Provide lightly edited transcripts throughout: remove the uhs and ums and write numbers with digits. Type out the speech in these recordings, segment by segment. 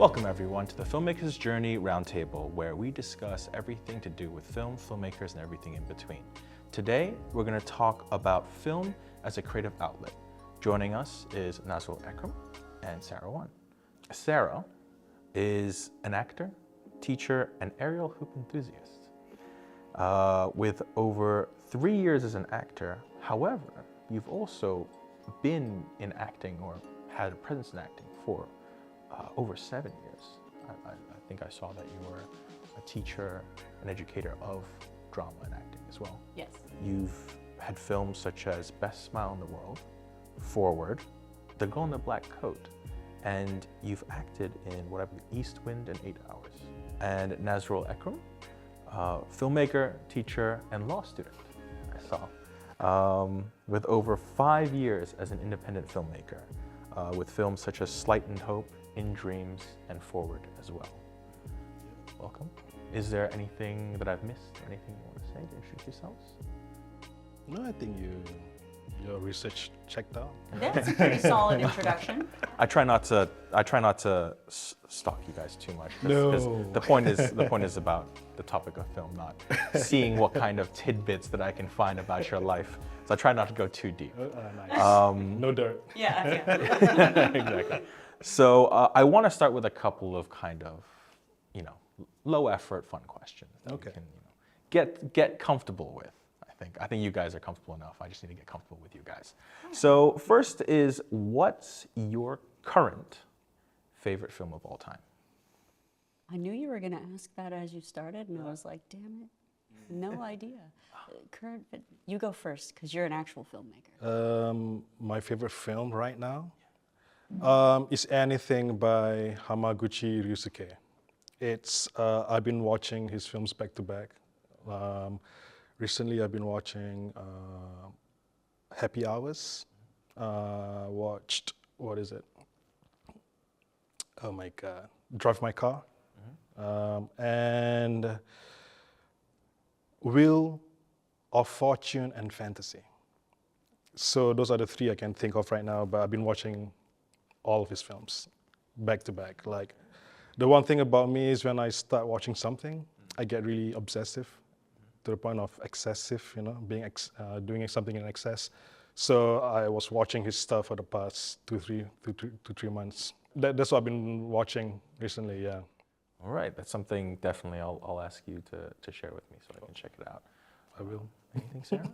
Welcome everyone to the Filmmakers Journey Roundtable, where we discuss everything to do with film, filmmakers, and everything in between. Today, we're going to talk about film as a creative outlet. Joining us is Nasrul Ekram and Sarah Wun. Sarah is an actor, teacher, and aerial hoop enthusiast. With over 3 years as an actor, however, you've also been in acting or had a presence in acting for over 7 years. I think I saw that you were a teacher, an educator of drama and acting as well. Yes. You've had films such as Best Smile in the World, Forward, The Girl in the Black Coat, and you've acted in what I believe East Wind and 8 Hours. And Nasrul Ekram, filmmaker, teacher, and law student, I saw, with over 5 years as an independent filmmaker, with films such as Slight and Hope, In Dreams, and Forward as well. Welcome. Is there anything that I've missed, or anything you want to say to introduce yourselves? No, I think your research checked out. That's a pretty solid introduction. I try not to stalk you guys too much. Because No. the point is about the topic of film, not seeing what kind of tidbits that I can find about your life. So I try not to go too deep. Nice. No dirt. Yeah. Exactly. So I want to start with a couple of kind of, low effort, fun questions that Okay. we can, get comfortable with. I think you guys are comfortable enough. I just need to get comfortable with you guys. So first is, what's your current favorite film of all time? I knew you were going to ask that as you started, and I was like, damn it, no idea. You go first, because you're an actual filmmaker. My favorite film right now is anything by Hamaguchi Ryusuke. It's I've been watching his films back to back. Recently, I've been watching Happy Hours. Watched, what is it? Oh my God, Drive My Car. And Wheel of Fortune and Fantasy. So those are the three I can think of right now, but I've been watching all of his films back to back. Like, the one thing about me is when I start watching something, I get really obsessive to the point of excessive, doing something in excess. So I was watching his stuff for the past 3 months. That's what I've been watching recently, yeah. All right, that's something definitely I'll ask you to share with me so I can check it out. I will. Anything, Sarah?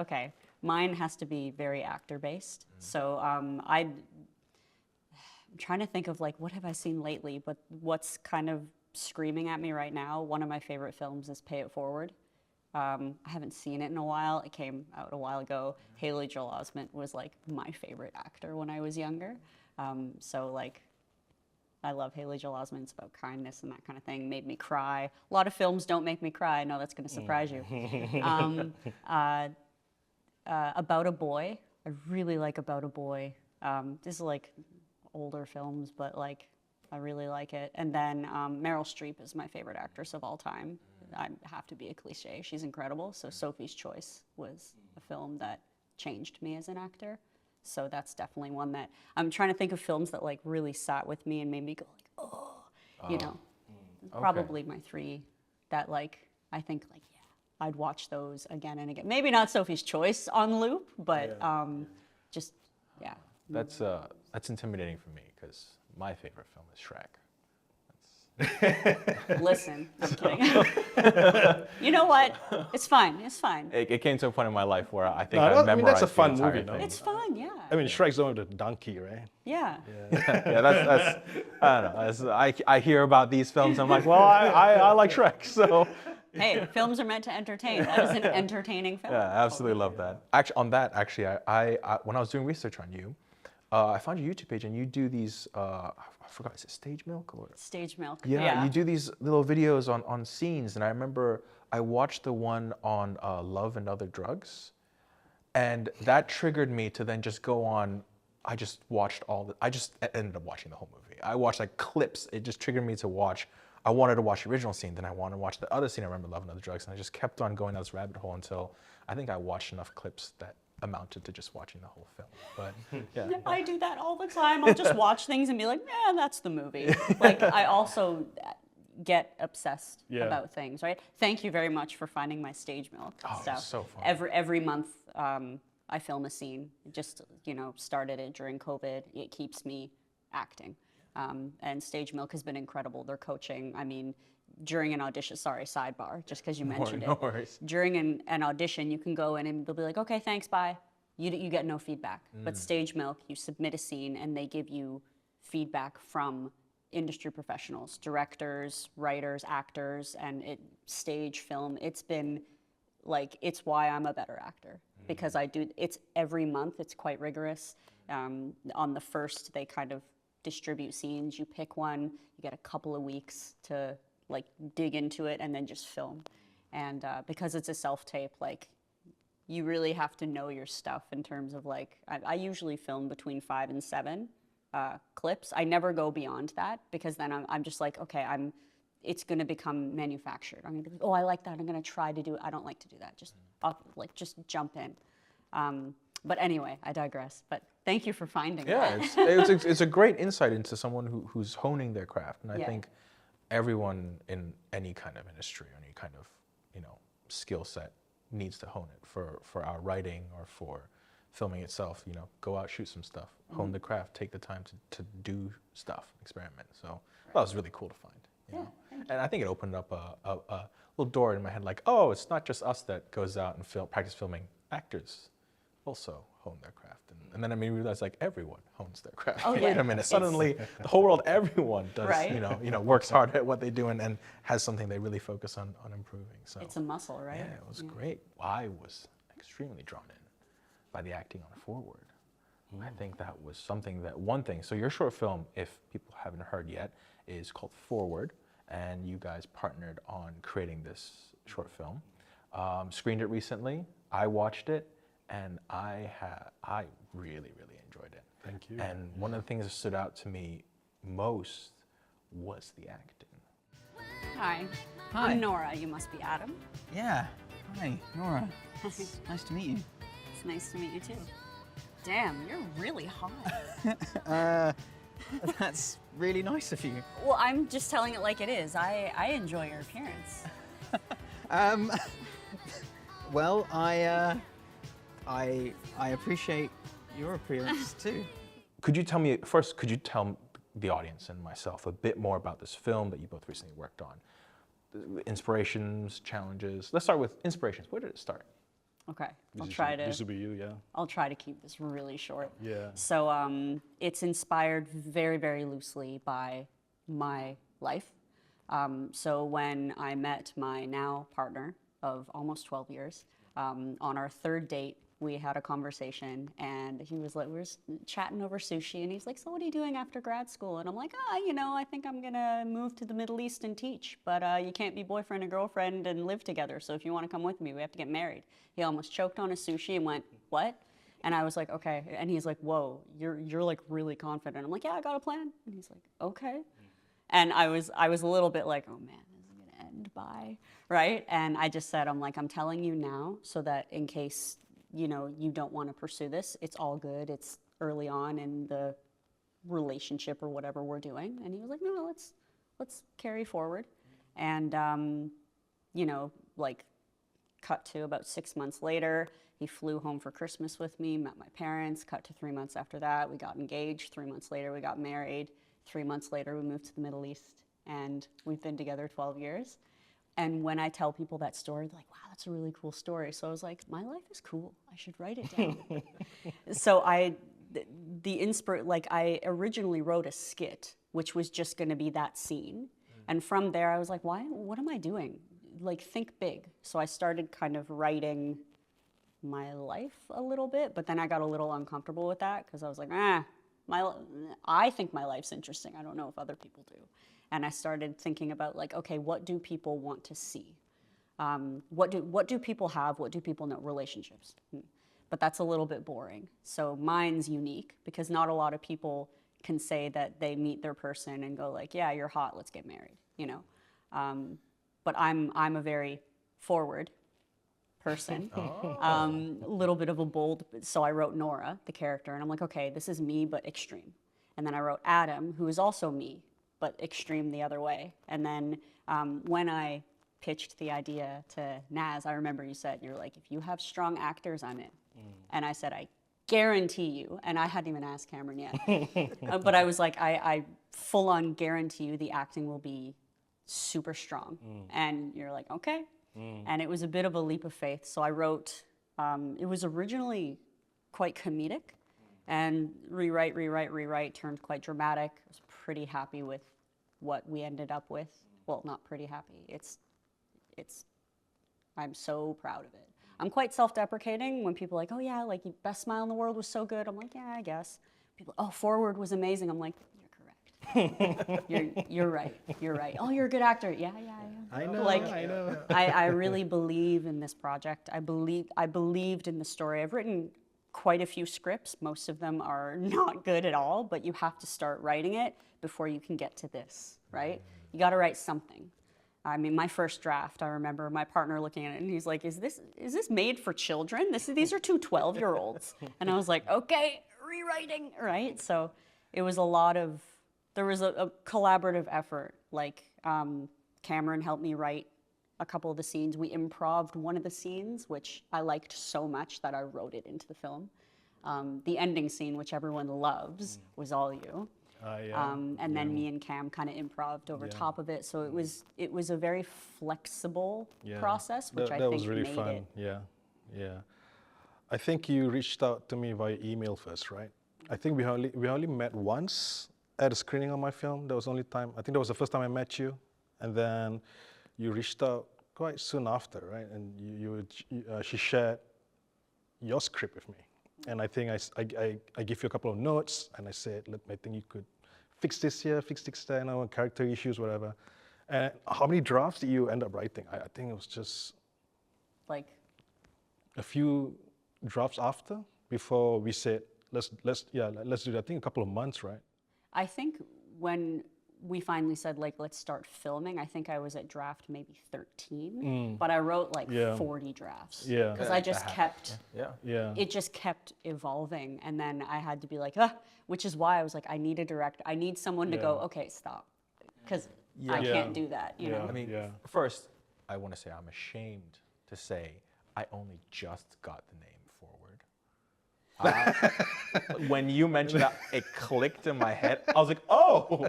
Okay, mine has to be very actor-based. So I'm trying to think of what have I seen lately, but what's kind of screaming at me right now, one of my favorite films is Pay It Forward. I haven't seen it in a while. It came out a while ago. Haley Joel Osment was my favorite actor when I was younger. I love Haley Joel Osment. It's about kindness and that kind of thing. Made me cry. A lot of films don't make me cry. I know that's going to surprise you. About a Boy. I really like About a Boy. This is older films, but I really like it. And then Meryl Streep is my favorite actress of all time. I have to be a cliche. She's incredible. So Sophie's Choice was a film that changed me as an actor. So that's definitely one that I'm trying to think of films that really sat with me and made me go Probably my three that I think I'd watch those again and again. Maybe not Sophie's Choice on loop, but yeah. That's intimidating for me because my favorite film is Shrek. Listen, I'm kidding. You know what? It's fine. It's fine. It came to a point in my life where I think I memorized that's a fun the entire movie, no? thing. It's fun, yeah. I mean, Shrek's the one with the donkey, right? Yeah. Yeah, that's I don't know. I hear about these films. I'm like, well, I like Shrek, so. Hey, films are meant to entertain. That is an entertaining film. Yeah, I absolutely love that. Actually, I when I was doing research on you, I found your YouTube page and you do these. I forgot, is it Stage Milk or? Stage Milk. Yeah, you do these little videos on scenes, and I remember I watched the one on Love and Other Drugs, and that triggered me to then just go on. I just ended up watching the whole movie. I watched clips. It just triggered me to watch. I wanted to watch the original scene, then I wanted to watch the other scene. I remember Love and Other Drugs, and I just kept on going down this rabbit hole until I think I watched enough clips that amounted to just watching the whole film. But yeah. I do that all the time. I'll just watch things and be like, yeah, that's the movie. Like, I also get obsessed about things, right? Thank you very much for finding my stage milk stuff. So fun. Every month, I film a scene. Just, started it during COVID. It keeps me acting. And Stage Milk has been incredible. Their coaching, I mean, during an audition, sorry, sidebar, just because you mentioned it. No worries. During an audition, you can go in and they'll be like, okay, thanks, bye. You get no feedback. But Stage Milk, you submit a scene and they give you feedback from industry professionals, directors, writers, actors, and stage, film. It's been like, it's why I'm a better actor, because it's every month, it's quite rigorous. On the first, they kind of distribute scenes. You pick one, you get a couple of weeks to like dig into it and then just film. And because it's a self-tape, like, you really have to know your stuff in terms of like, I usually film between 5 and 7 clips. I never go beyond that, because then I'm just like, okay, it's gonna become manufactured. I'm gonna be like, oh, I like that, I'm gonna try to do it. I don't like to do that, just jump in. But anyway, I digress. But thank you for finding that. It's a great insight into someone who's honing their craft. And I think everyone in any kind of industry, any kind of skill set needs to hone it for our writing or for filming itself. Go out, shoot some stuff, hone the craft, take the time to do stuff, experiment. So that was really cool to find. And I think it opened up a little door in my head, like, oh, it's not just us that goes out and practice filming. Actors also hone their craft. And then I realized, like, everyone hones their craft. Oh, Wait a minute, suddenly the whole world, everyone does, works hard at what they're doing and has something they really focus on improving. So it's a muscle, right? Yeah, it was great. I was extremely drawn in by the acting on Forward. I think that was one thing. So your short film, if people haven't heard yet, is called Forward, and you guys partnered on creating this short film. Screened it recently. I watched it, and I really, really enjoyed it. Thank you. And one of the things that stood out to me most was the acting. Hi. Hi. I'm Nora. You must be Adam. Yeah. Hi, Nora. It's nice to meet you. It's nice to meet you too. Damn, you're really hot. That's really nice of you. Well, I'm just telling it like it is. I enjoy your appearance. Well, I appreciate your appearance too. Could you tell the audience and myself a bit more about this film that you both recently worked on? The inspirations, challenges. Let's start with inspirations. Where did it start? Okay, This will be you, yeah. I'll try to keep this really short. Yeah. So it's inspired very, very loosely by my life. So when I met my now partner of almost 12 years, on our third date, we had a conversation, and he was like, we were chatting over sushi, and he's like, so what are you doing after grad school? And I'm like, I think I'm gonna move to the Middle East and teach, but you can't be boyfriend and girlfriend and live together, so if you wanna come with me, we have to get married. He almost choked on his sushi and went, what? And I was like, okay. And he's like, whoa, you're like really confident. I'm like, yeah, I got a plan. And he's like, okay. And I was a little bit like, oh man, this is gonna end by, right? And I just said, I'm telling you now so that in case you don't want to pursue this, it's all good. It's early on in the relationship or whatever we're doing. And he was like, no, let's carry forward. And, cut to about 6 months later, he flew home for Christmas with me, met my parents. Cut to 3 months after that, we got engaged. 3 months later, we got married. 3 months later, we moved to the Middle East, and we've been together 12 years. And when I tell people that story, they're like, wow, that's a really cool story. So I was like, my life is cool. I should write it down. So I originally wrote a skit, which was just going to be that scene. And from there, I was like, what am I doing? Like, think big. So I started kind of writing my life a little bit, but then I got a little uncomfortable with that because I was like, I think my life's interesting. I don't know if other people do. And I started thinking about, like, okay, what do people want to see? What do people have? What do people know? Relationships. But that's a little bit boring. So mine's unique because not a lot of people can say that they meet their person and go like, yeah, you're hot, let's get married, But I'm a very forward person. A little bit of a bold, so I wrote Nora, the character, and I'm like, okay, this is me, but extreme. And then I wrote Adam, who is also me, but extreme the other way. And then when I pitched the idea to Naz, I remember you said, you're like, if you have strong actors, I'm in. And I said, I guarantee you, and I hadn't even asked Cameron yet, but I was like, I full on guarantee you the acting will be super strong. And you're like, okay. And it was a bit of a leap of faith. So I wrote, it was originally quite comedic, and rewrite, turned quite dramatic. I was pretty happy with what we ended up with. Well, not pretty happy. I'm so proud of it. I'm quite self-deprecating when people are like, oh yeah, like Best Smile in the World was so good. I'm like, yeah, I guess. People, oh, Forward was amazing. I'm like, you're correct. You're right. Oh, you're a good actor. Yeah, I am. I know. I really believe in this project. I believed in the story. I've written quite a few scripts. Most of them are not good at all, but you have to start writing it before you can get to this, right? You got to write something. I mean, my first draft, I remember my partner looking at it and he's like, is this made for children? These are two 12-year-olds. And I was like, okay, rewriting, right? So it was there was a collaborative effort. Like Cameron helped me write a couple of the scenes. We improv'd one of the scenes, which I liked so much that I wrote it into the film. The ending scene, which everyone loves, was all you. And then me and Cam kind of improv'd over top of it. So it was a very flexible process, which I think was really made fun. it. Yeah. I think you reached out to me via email first, right? I think we only met once at a screening of my film. That was the only time. I think that was the first time I met you, and then you reached out quite soon after, right? And she shared your script with me. And I think I give you a couple of notes, and I said, look, I think you could fix this here, fix this there, character issues, whatever. And how many drafts did you end up writing? I think it was just Like a few drafts after, before we said, let's do that. I think a couple of months, right? I think when we finally said, like, let's start filming, I think I was at draft maybe 13, but I wrote like 40 drafts. Yeah. Because I just kept, Yeah. it just kept evolving. And then I had to be like, which is why I was like, I need a director. I need someone to go, okay, stop. Because I can't do that, you know? I mean, first, I want to say I'm ashamed to say I only just got the name Forward. When you mentioned that, it clicked in my head. I was like, oh,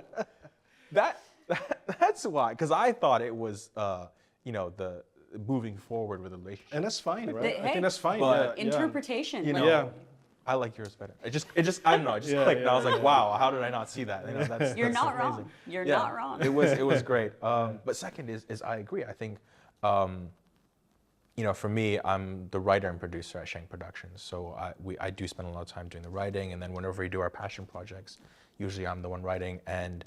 that's why. Because I thought it was, the moving forward with the relationship. And that's fine, right? Hey, I think that's fine. but Interpretation. You like, know, I like yours better. It just I don't know. It just clicked. And I was like, wow, how did I not see that? That's You're not amazing. wrong. You're not wrong. It was great. But second is I agree. I think, for me, I'm the writer and producer at Shank Productions. So I do spend a lot of time doing the writing, and then whenever we do our passion projects, usually I'm the one writing. And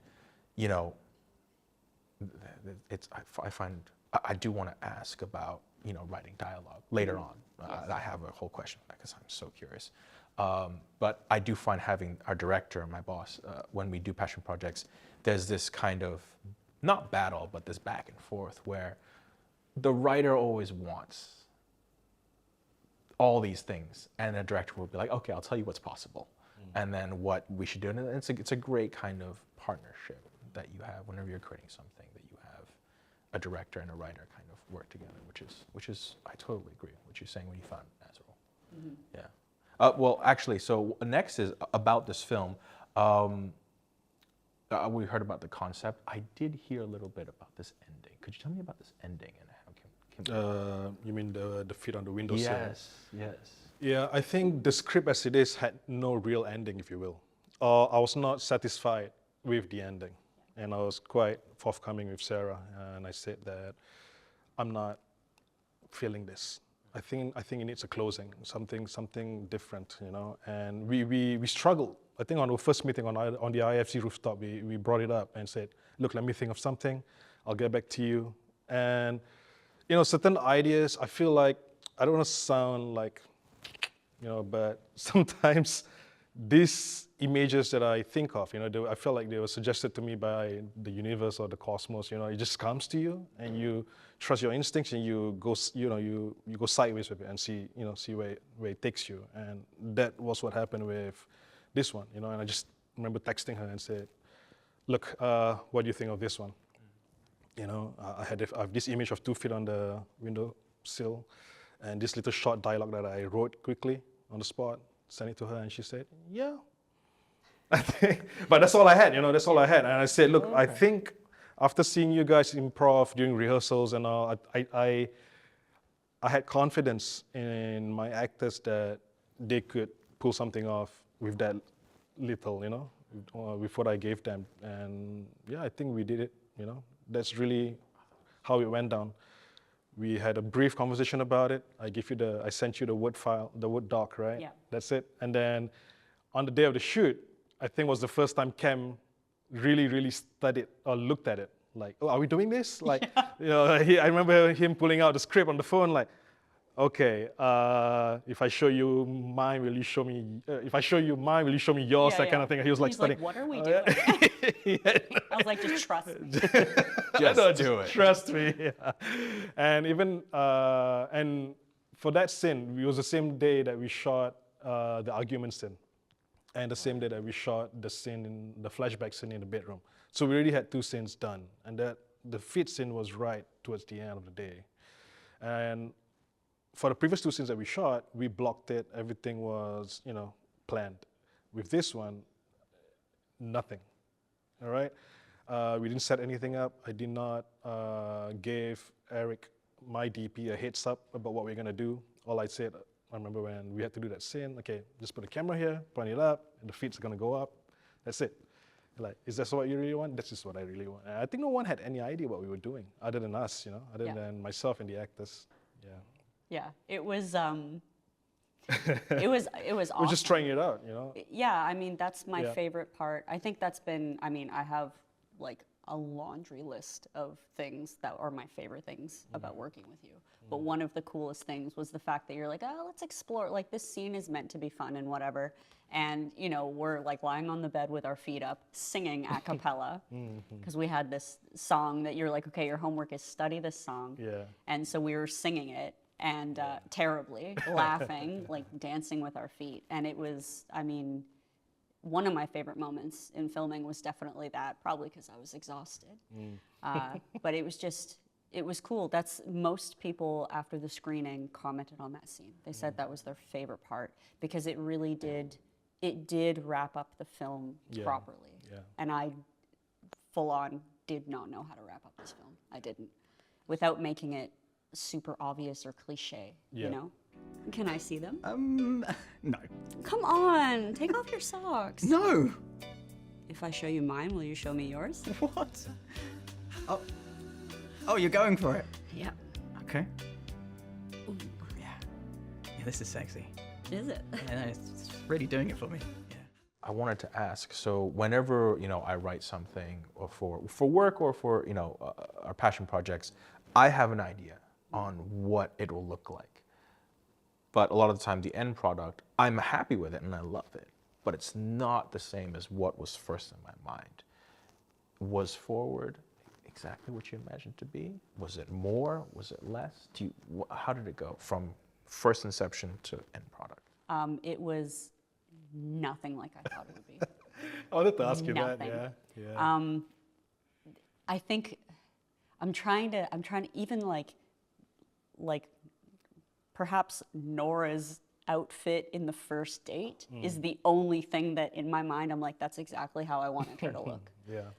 I do want to ask about writing dialogue later on. I have a whole question on that because I'm so curious. But I do find having our director, my boss, when we do passion projects, there's this kind of, not battle, but this back and forth where the writer always wants all these things, and the director will be like, okay, I'll tell you what's possible, and then what we should do. And it's a great kind of partnership that you have whenever you're creating something, that you have a director and a writer kind of work together, which is I totally agree with what you're saying when you found Nasrul. Yeah. Well, actually, so next is about this film. We heard about the concept. I did hear a little bit about this ending. Could you tell me about this ending and how You mean the feet on the windowsill? Yes. Yeah, I think the script as it is had no real ending, if you will. I was not satisfied with the ending, and I was quite forthcoming with Sarah, and I said that I'm not feeling this. I think it needs a closing, something different, And we struggled. I think on our first meeting on the IFC rooftop, we brought it up and said, look, let me think of something. I'll get back to you. And certain ideas, I feel like, I don't want to sound like, but sometimes these images that I think of, I felt like they were suggested to me by the universe or the cosmos. It just comes to you, and you trust your instincts, and you go, you go sideways with it and see where it takes you. And that was what happened with this one, And I just remember texting her and said, "Look, what do you think of this one?" I have this image of 2 feet on the windowsill, and this little short dialogue that I wrote quickly on the spot. Sent it to her, and she said, "Yeah." But that's all I had, that's all I had. And I said, "Look, I think after seeing you guys improv during rehearsals and all, I had confidence in my actors that they could pull something off with that little, with what I gave them. And yeah, I think we did it, That's really how it went down. We had a brief conversation about it. I sent you the Word file, the Word doc, right? Yeah. That's it. And then on the day of the shoot, I think was the first time Cam really, really studied or looked at it. Like, "Oh, are we doing this?" Like, I remember him pulling out the script on the phone, like, "Okay, if I show you mine, will you show me? If I show you mine, will you show me yours?" That kind of thing. He was like He's studying. like, "What are we doing?" I was like, "Just trust me." Just do it. Trust me. Yeah. And even and for that scene, it was the same day that we shot the argument scene, and the same day that we shot the scene in the flashback scene in the bedroom. So we already had 2 scenes done, and that the 5th scene was right towards the end of the day. And for the previous 2 scenes that we shot, we blocked it. Everything was planned. With this one, nothing. All right. We didn't set anything up. I did not give Eric, my DP, a heads up about what we're gonna do. All I said, I remember when we had to do that scene, okay, just put the camera here, point it up, and the feet's gonna go up. That's it. Like, is that what you really want? That's just what I really want. And I think no one had any idea what we were doing, other than us, other than myself and the actors. Yeah. Yeah, it was awesome. We're just trying it out, Yeah, I mean, that's my Yeah. favorite part. I think that's been, I have like a laundry list of things that are my favorite things about working with you. But one of the coolest things was the fact that you're like, "Oh, let's explore. Like, this scene is meant to be fun and whatever." And, we're like lying on the bed with our feet up, singing a cappella. Because we had this song that you're like, "Okay, your homework is study this song." Yeah. And so we were singing it. And terribly, laughing, like dancing with our feet. And it was, one of my favorite moments in filming was definitely that, probably because I was exhausted. But it was cool. That's, most people after the screening commented on that scene. They said that was their favorite part because it really did wrap up the film properly. Yeah. And I full on did not know how to wrap up this film. I didn't. Without making it super obvious or cliche, Can I see them? No. Come on, take off your socks. No! If I show you mine, will you show me yours? What? Oh, you're going for it? Yeah. Okay. Yeah. Yeah, this is sexy. Is it? Yeah, no, it's really doing it for me. Yeah. I wanted to ask, so whenever, I write something or for work or for, our passion projects, I have an idea on what it will look like. But a lot of the time, the end product, I'm happy with it and I love it, but it's not the same as what was first in my mind. Was Forward exactly what you imagined to be? Was it more? Was it less? How did it go from first inception to end product? It was nothing like I thought it would be. I wanted to ask you Nothing. that, yeah. I think I'm trying to even like perhaps Nora's outfit in the first date is the only thing that in my mind I'm like, that's exactly how I wanted her to look. Yeah.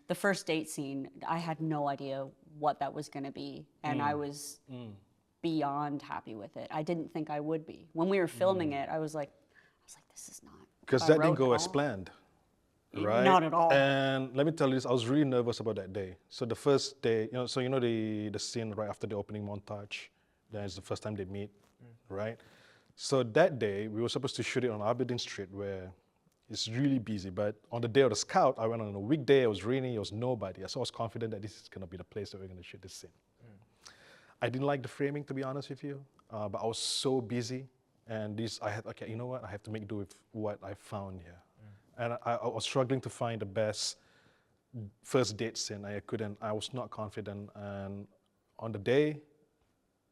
The first date scene, I had no idea what that was going to be, and I was beyond happy with it. I didn't think I would be. When we were filming it, I was like, this is not. Because what I that didn't wrote go at as all. planned, right? Not at all. And let me tell you this, I was really nervous about that day. So the first day, the scene right after the opening montage, that is the first time they meet, right? So that day, we were supposed to shoot it on Aberdeen Street where it's really busy. But on the day of the scout, I went on a weekday, it was raining, it was nobody. So I was confident that this is gonna be the place that we're gonna shoot this scene. I didn't like the framing, to be honest with you, but I was so busy. And I had, okay, you know what? I have to make do with what I found here. And I was struggling to find the best first date scene. I was not confident. And on the day,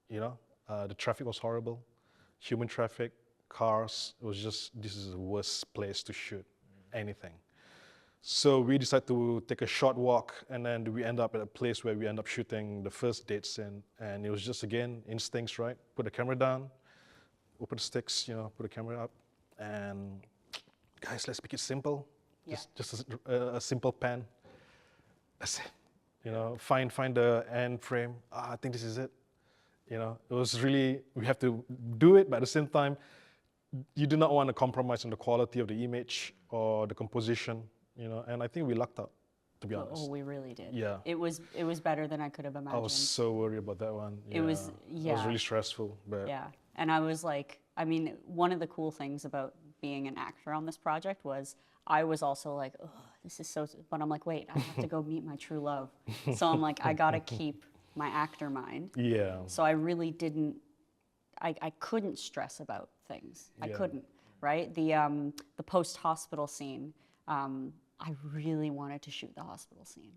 the traffic was horrible. Human traffic, cars, it was just, this is the worst place to shoot anything. So we decided to take a short walk, and then we end up at a place where we end up shooting the first date scene. And it was just, again, instincts, right? Put the camera down, open the sticks, put the camera up, and guys, let's make it simple. Yeah. Just a simple pan. That's it. Find the end frame. I think this is it. It was really, we have to do it, but at the same time, you do not want to compromise on the quality of the image or the composition, and I think we lucked out, to be honest. Oh, we really did. Yeah. It was better than I could have imagined. I was so worried about that one. It was, It was really stressful, but Yeah, and I was like, one of the cool things about being an actor on this project was I was also like, oh, this is so, but I'm like, wait, I have to go meet my true love. So I'm like, I gotta keep my actor mind. yeah. So I really didn't, I couldn't stress about things. I Yeah. couldn't, right? The post-hospital scene, I really wanted to shoot the hospital scene,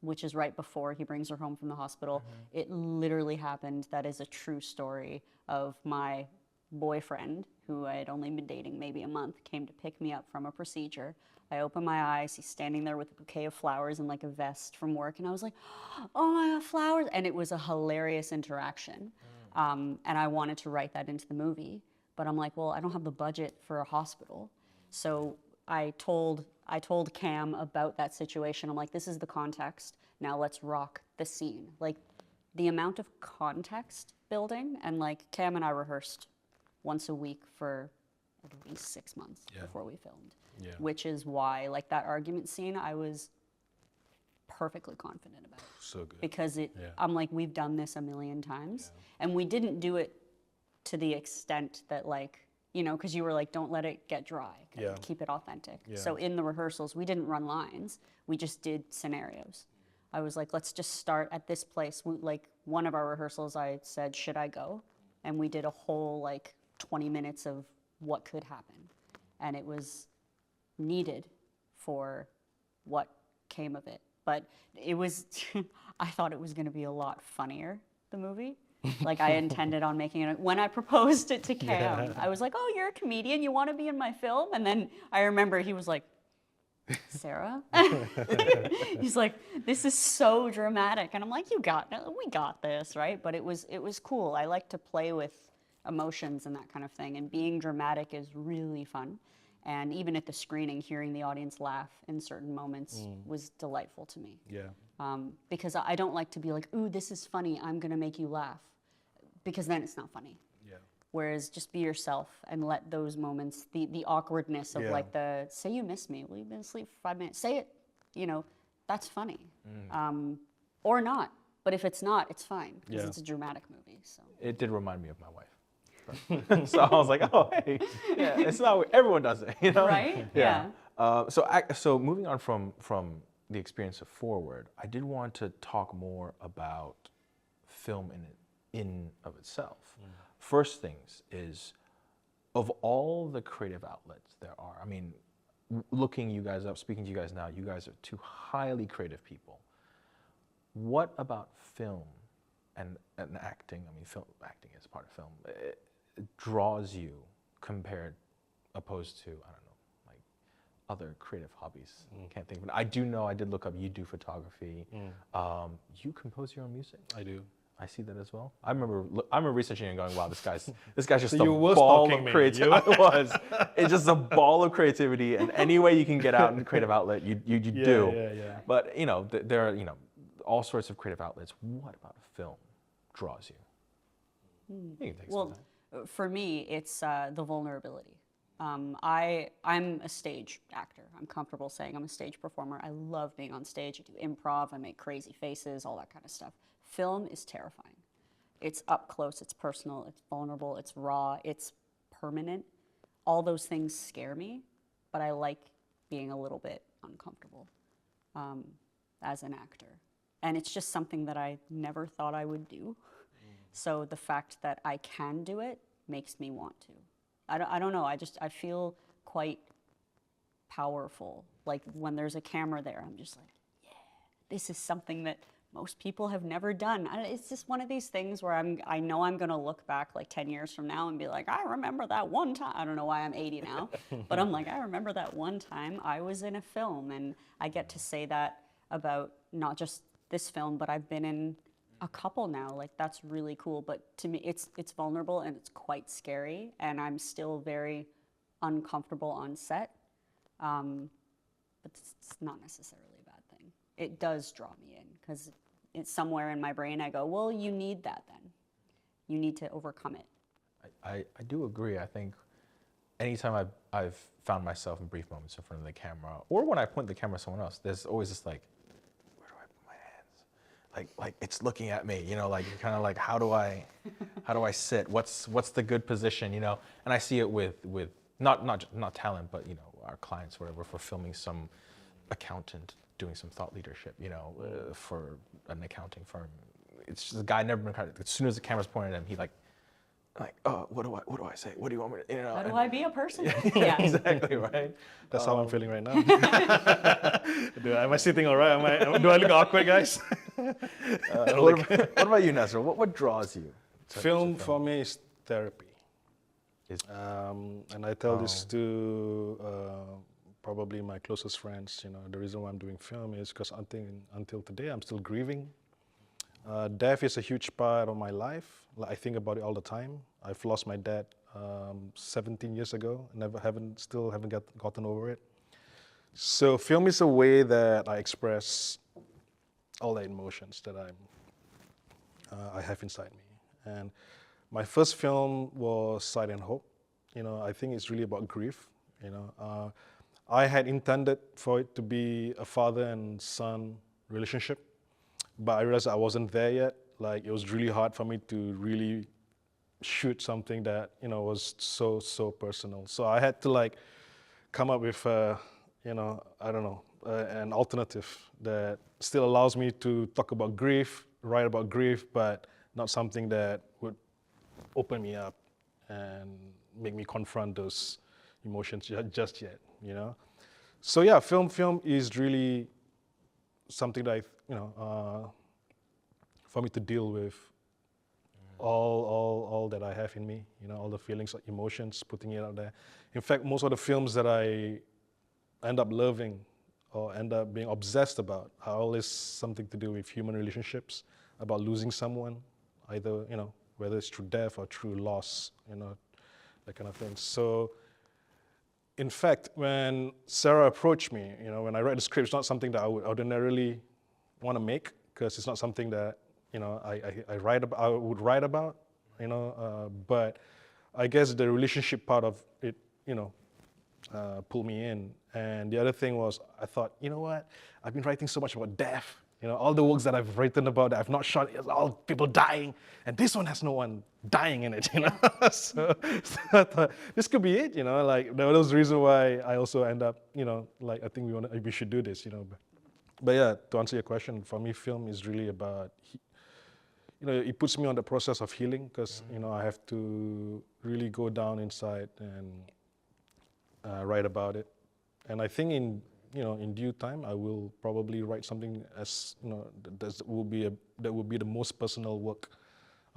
which is right before he brings her home from the hospital. It literally happened. That is a true story of my boyfriend, who I had only been dating maybe a month, came to pick me up from a procedure. I open my eyes, he's standing there with a bouquet of flowers and like a vest from work, and I was like, oh my God, flowers. And it was a hilarious interaction. And I wanted to write that into the movie, but I'm like, well, I don't have the budget for a hospital. So I told Cam about that situation. I'm like, this is the context. Now let's rock the scene. Like, the amount of context building, and like Cam and I rehearsed once a week for at least 6 months before we filmed. Yeah. Which is why, like, that argument scene, I was perfectly confident about. So good. Because I'm like, we've done this a million times, and we didn't do it to the extent that, like, because you were like, don't let it get dry, keep it authentic. Yeah. So in the rehearsals, we didn't run lines, we just did scenarios. I was like, let's just start at this place. Like, one of our rehearsals, I said, should I go? And we did a whole, like, 20 minutes of what could happen. And it was needed for what came of it. But it was, I thought it was going to be a lot funnier, the movie. Like, I intended on making it. When I proposed it to Cam, I was like, oh, you're a comedian, you want to be in my film? And then I remember he was like, Sarah? He's like, this is so dramatic. And I'm like, we got this, right? But it was cool. I like to play with emotions and that kind of thing. And being dramatic is really fun. And even at the screening, hearing the audience laugh in certain moments was delightful to me. Yeah. Because I don't like to be like, ooh, this is funny, I'm gonna make you laugh. Because then it's not funny. Yeah. Whereas just be yourself and let those moments, the awkwardness of like say you miss me, well, you've been asleep for 5 minutes, say it, that's funny. Or not, but if it's not, it's fine, because it's a dramatic movie, so. It did remind me of my wife. So I was like, oh, hey, yeah, it's not, everyone does it, Right? Yeah. So moving on from the experience of Forward, I did want to talk more about film in of itself. First things is, of all the creative outlets there are, I mean, looking you guys up, speaking to you guys now, you guys are two highly creative people. What about film and acting, I mean, film acting is part of film, it draws you opposed to, I don't know, like other creative hobbies? Can't think of it. I do know, I did look up, you do photography. You compose your own music? I do. I see that as well. I remember researching and going, wow, this guy's just So a you were ball stalking of me. creativity. I was. It's just a ball of creativity, and any way you can get out in the creative outlet, you do. Yeah. But there are all sorts of creative outlets. What about film draws you? You can take some time. For me, it's the vulnerability. I'm a stage actor. I'm comfortable saying I'm a stage performer. I love being on stage. I do improv. I make crazy faces, all that kind of stuff. Film is terrifying. It's up close, it's personal, it's vulnerable, it's raw, it's permanent. All those things scare me, but I like being a little bit uncomfortable as an actor. And it's just something that I never thought I would do. So the fact that I can do it makes me want to. I don't know. I feel quite powerful. Like when there's a camera there, I'm just like, yeah, this is something that most people have never done. It's just one of these things where I know I'm gonna look back like 10 years from now and be like, I remember that one time. I don't know why I'm 80 now, but I'm like, I remember that one time I was in a film, and I get to say that about not just this film, but I've been in a couple now. Like that's really cool. But to me, it's vulnerable and it's quite scary, and I'm still very uncomfortable on set. But it's not necessarily a bad thing. It does draw me in because it's somewhere in my brain I go, well, you need that then. You need to overcome it. I do agree. I think anytime I've found myself in brief moments in front of the camera, or when I point the camera at someone else, there's always this like, where do I put my hands? Like it's looking at me, you know, like you're kind of like, how do I sit? What's the good position, you know? And I see it with not talent, but you know, our clients, whatever, for filming some accountant doing some thought leadership, you know, for an accounting firm. It's just, the guy never been kind of, as soon as the camera's pointed at him, he like, oh, what do I say? What do you want me to, you know? How do I be a person? Yeah, exactly, right? That's how I'm feeling right now. Am I sitting all right? Do I look awkward, guys? What about you, Nasrul? What draws you? Film for me is therapy. Is- And I tell this to probably my closest friends. You know, the reason why I'm doing film is because until today I'm still grieving. Death is a huge part of my life. Like, I think about it all the time. I've lost my dad 17 years ago. Still haven't gotten over it. So film is a way that I express all the emotions that I have inside me. And my first film was Sight and Hope. You know, I think it's really about grief. You know, I had intended for it to be a father and son relationship, but I realized I wasn't there yet. Like, it was really hard for me to really shoot something that, you know, was so personal. So I had to like come up with, you know, I don't know, an alternative that still allows me to talk about grief, write about grief, but not something that would open me up and make me confront those emotions just yet, you know. So yeah, film is really something that for me to deal with all that I have in me, you know, all the feelings, emotions, putting it out there. In fact, most of the films that I end up loving or end up being obsessed about are always something to do with human relationships, about losing someone, either, you know, whether it's through death or through loss, you know, that kind of thing. So, in fact, when Sarah approached me, you know, when I read the script, it's not something that I would ordinarily want to make, because it's not something that, you know, I would write about, you know, but I guess the relationship part of it, you know, pulled me in. And the other thing was, I thought, you know what, I've been writing so much about death. You know, all the works that I've written about that I've not shot, it's all people dying, and this one has no one dying in it, you know. so I thought this could be it, you know. Like, that was the reason why I also end up, you know, like, I think we should do this, you know. But yeah, to answer your question, for me, film is really about, you know, it puts me on the process of healing, because you know, I have to really go down inside and write about it. And I think in due time, I will probably write something as, you know, that will be the most personal work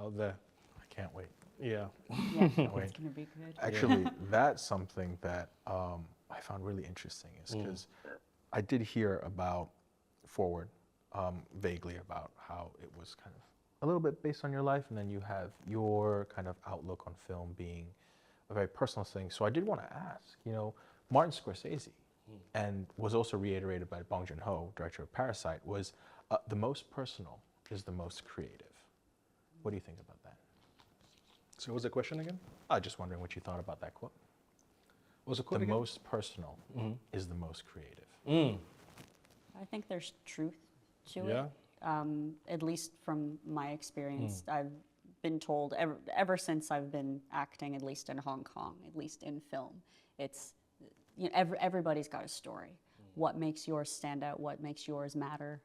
out there. I can't wait. Yeah. Yeah, it's wait. going to be good. Actually, that's something that I found really interesting, is because I did hear about Forward, vaguely, about how it was kind of a little bit based on your life, and then you have your kind of outlook on film being a very personal thing. So I did want to ask, you know, Martin Scorsese, and was also reiterated by Bong Joon-ho, director of Parasite, was the most personal is the most creative. What do you think about that? So what was the question again? I was just wondering what you thought about that quote. What was the quote The again? most personal is the most creative. I think there's truth to Yeah. it. At least from my experience, I've been told ever since I've been acting, at least in Hong Kong, at least in film, it's, you know, everybody's got a story. What makes yours stand out? What makes yours matter?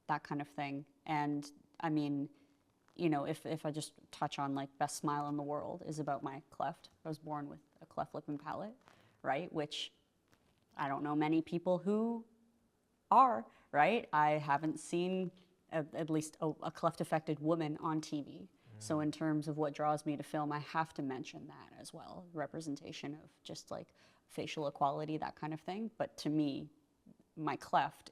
That kind of thing. And I mean, if I just touch on like Best Smile in the World is about my cleft. I was born with a cleft lip and palate, right? Which I don't know many people who are, right? I haven't seen at least a cleft-affected woman on TV. So in terms of what draws me to film, I have to mention that as well. Representation of just like facial equality, that kind of thing. But to me, my cleft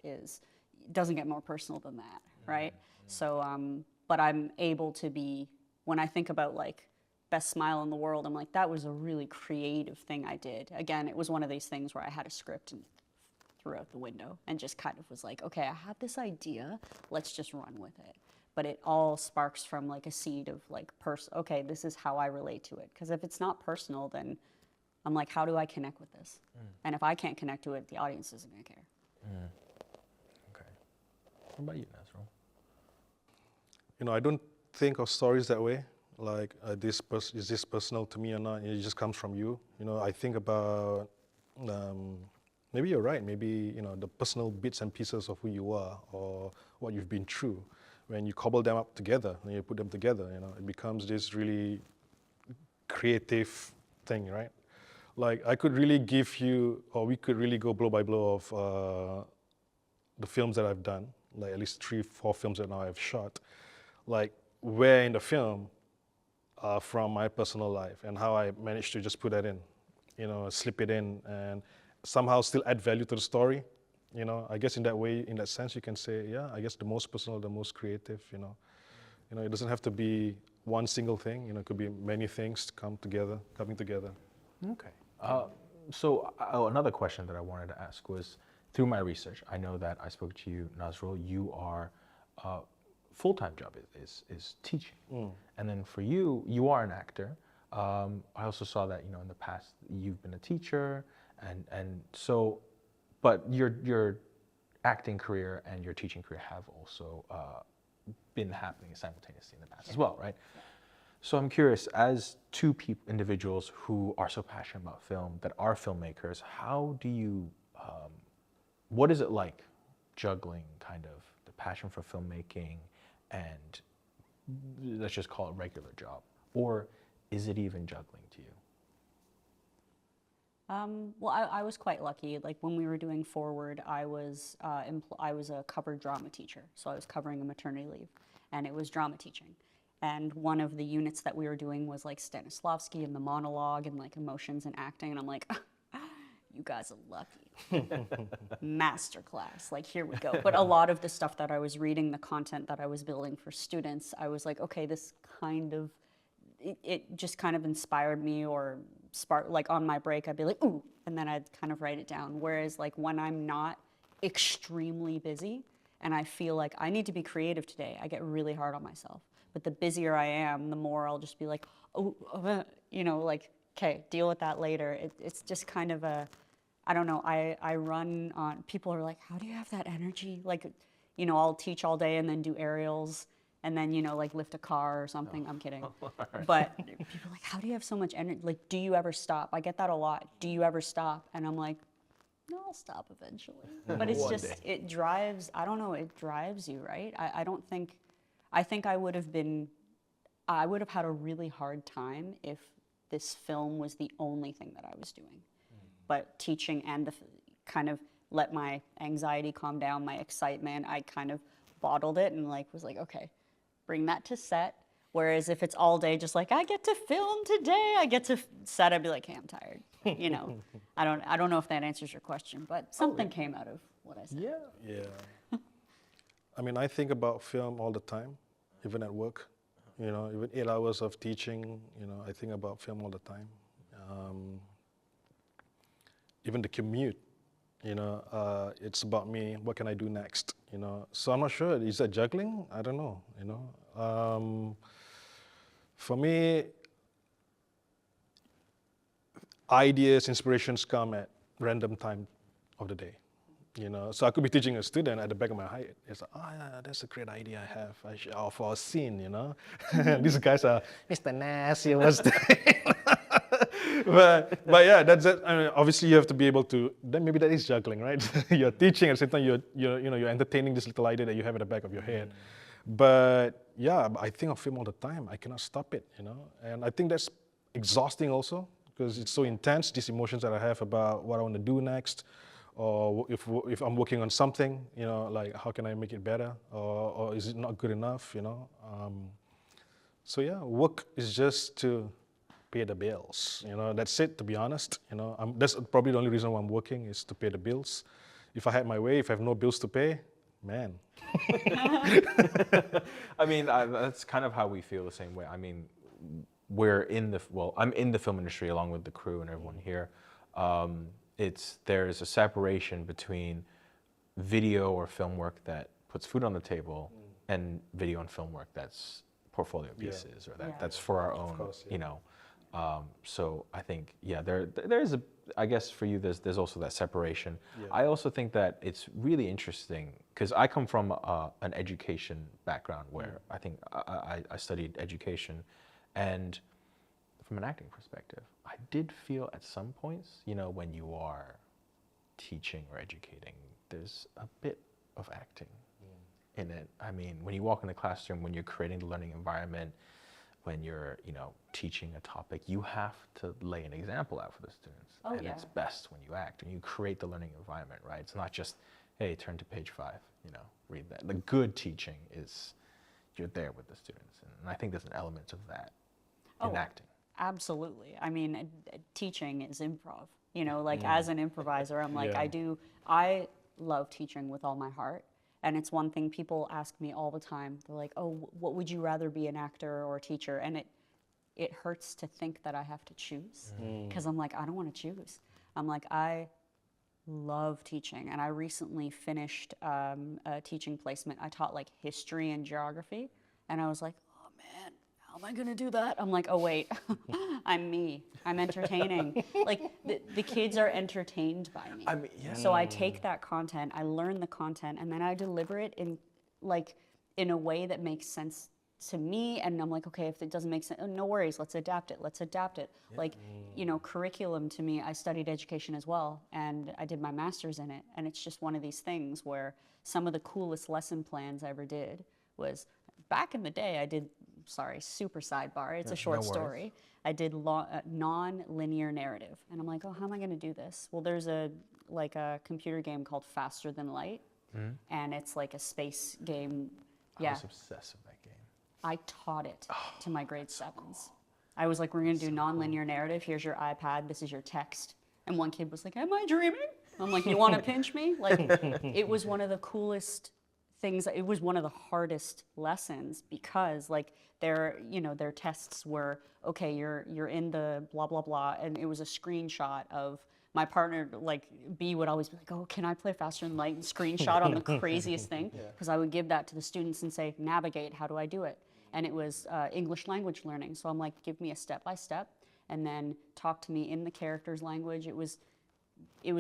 doesn't get more personal than that, right? So, but I'm able to be, when I think about like Best Smile in the World, I'm like, that was a really creative thing I did. Again, it was one of these things where I had a script and threw out the window and just kind of was like, okay, I have this idea, let's just run with it. But it all sparks from like a seed of like, okay, this is how I relate to it. Because if it's not personal, then I'm like, how do I connect with this? And if I can't connect to it, the audience isn't gonna care. Okay. What about you, Nasrul? I don't think of stories that way. Like, is this personal to me or not? It just comes from you. I think about, maybe you're right. Maybe, the personal bits and pieces of who you are or what you've been through. When you cobble them up together and you put them together, it becomes this really creative thing, right? Like, I could really give you, or we could really go blow by blow of the films that I've done, like at least 3-4 films that now I've shot, like where in the film from my personal life and how I managed to just put that in, slip it in and somehow still add value to the story. I guess in that way, in that sense, you can say, yeah, I guess the most personal, the most creative, it doesn't have to be one single thing, it could be many things coming together. Okay. So another question that I wanted to ask was, through my research, I know that I spoke to you, Nasrul, you are, full-time job is teaching. And then for you, you are an actor. I also saw that, in the past, you've been a teacher, and so, but your acting career and your teaching career have also been happening simultaneously in the past as well, right? So I'm curious, as two individuals who are so passionate about film, that are filmmakers, how do you, what is it like juggling kind of the passion for filmmaking and let's just call it regular job? Or is it even juggling to you? Well, I was quite lucky. Like when we were doing Forward, I was a covered drama teacher. So I was covering a maternity leave and it was drama teaching. And one of the units that we were doing was like Stanislavski and the monologue and like emotions and acting. And I'm like, you guys are lucky. Masterclass, like here we go. But a lot of the stuff that I was reading, the content that I was building for students, I was like, okay, this kind of, it just kind of inspired me or spark, like on my break, I'd be like, ooh, and then I'd kind of write it down. Whereas like when I'm not extremely busy and I feel like I need to be creative today, I get really hard on myself. But the busier I am, the more I'll just be like, oh, like, okay, deal with that later. It's just kind of a, I don't know, I run on, people are like, how do you have that energy? Like, I'll teach all day and then do aerials and then, like lift a car or something. I'm kidding. But people are like, how do you have so much energy? Like, do you ever stop? I get that a lot. Do you ever stop? And I'm like, no, I'll stop eventually. But it's just, it drives, I don't know, it drives you, right? I think I would have had a really hard time if this film was the only thing that I was doing. But teaching and kind of let my anxiety calm down, my excitement, I kind of bottled it and like was like, okay, bring that to set. Whereas if it's all day, just like, I get to film today, I get to set, I'd be like, hey, I'm tired. I don't know if that answers your question, but something came out of what I said. Yeah. I mean, I think about film all the time, even at work. Even 8 hours of teaching, I think about film all the time. Even the commute, it's about me, what can I do next, So I'm not sure, is that juggling? I don't know, For me, ideas, inspirations come at random time of the day. So I could be teaching a student at the back of my head. It's like, oh yeah, that's a great idea I have for a scene, These guys are, Mr. Nas, but yeah, that's it. I mean, obviously you have to be able to, then maybe that is juggling, right? You're teaching at the same time you're entertaining this little idea that you have at the back of your head. But yeah, I think of film all the time. I cannot stop it, you know? And I think that's exhausting also because it's so intense, these emotions that I have about what I want to do next, or if I'm working on something, you know, like how can I make it better, or is it not good enough, you know? So yeah, work is just to pay the bills, you know, that's it, to be honest, you know. That's probably the only reason why I'm working is to pay the bills. If I had my way, if I have no bills to pay, man. I mean, that's kind of how we feel the same way. I mean, I'm in the film industry along with the crew and everyone here. There's a separation between video or film work that puts food on the table and video and film work that's portfolio pieces or that's for our own, course, yeah. you know. So I think, yeah, there's I guess for you, there's also that separation. Yeah. I also think that it's really interesting because I come from an education background where I think I studied education, and from an acting perspective, I did feel at some points, you know, when you are teaching or educating, there's a bit of acting in it. I mean, when you walk in the classroom, when you're creating the learning environment, when you're, you know, teaching a topic, you have to lay an example out for the students. Oh, and yeah. it's best when you act and you create the learning environment, right? It's not just, hey, turn to page 5, you know, read that. The good teaching is you're there with the students. And I think there's an element of that in acting. Absolutely. I mean, teaching is improv. You know, like as an improviser, I'm like, Yeah. I love teaching with all my heart. And it's one thing people ask me all the time. They're like, oh, what would you rather be, an actor or a teacher? And it hurts to think that I have to choose because I'm like, I don't want to choose. I'm like, I love teaching. And I recently finished a teaching placement. I taught like history and geography. And I was like, oh man, how am I going to do that? I'm like, oh wait, I'm me. I'm entertaining. Like the kids are entertained by me. I mean, yeah. So I take that content, I learn the content, and then I deliver it in a way that makes sense to me. And I'm like, okay, if it doesn't make sense, no worries, let's adapt it. Let's adapt it. Yeah. Like, you know, curriculum to me, I studied education as well, and I did my master's in it. And it's just one of these things where some of the coolest lesson plans I ever did was back in the day. I did, sorry, super sidebar. It's a short story. I did non-linear narrative, and I'm like, oh, how am I going to do this? Well, there's a computer game called Faster Than Light, and it's like a space game. I was obsessed with that game. I taught it to my grade 7s. I was like, we're going to do non-linear narrative. Here's your iPad. This is your text. And one kid was like, am I dreaming? I'm like, you want to pinch me? Like, it was one of the coolest things. It was one of the hardest lessons because like their tests were, okay, you're in the blah, blah, blah. And it was a screenshot of my partner, like B would always be like, oh, can I play Faster Than Light and screenshot on the craziest thing? Because I would give that to the students and say, navigate, how do I do it? And it was English language learning. So I'm like, give me a step-by-step and then talk to me in the character's language. It was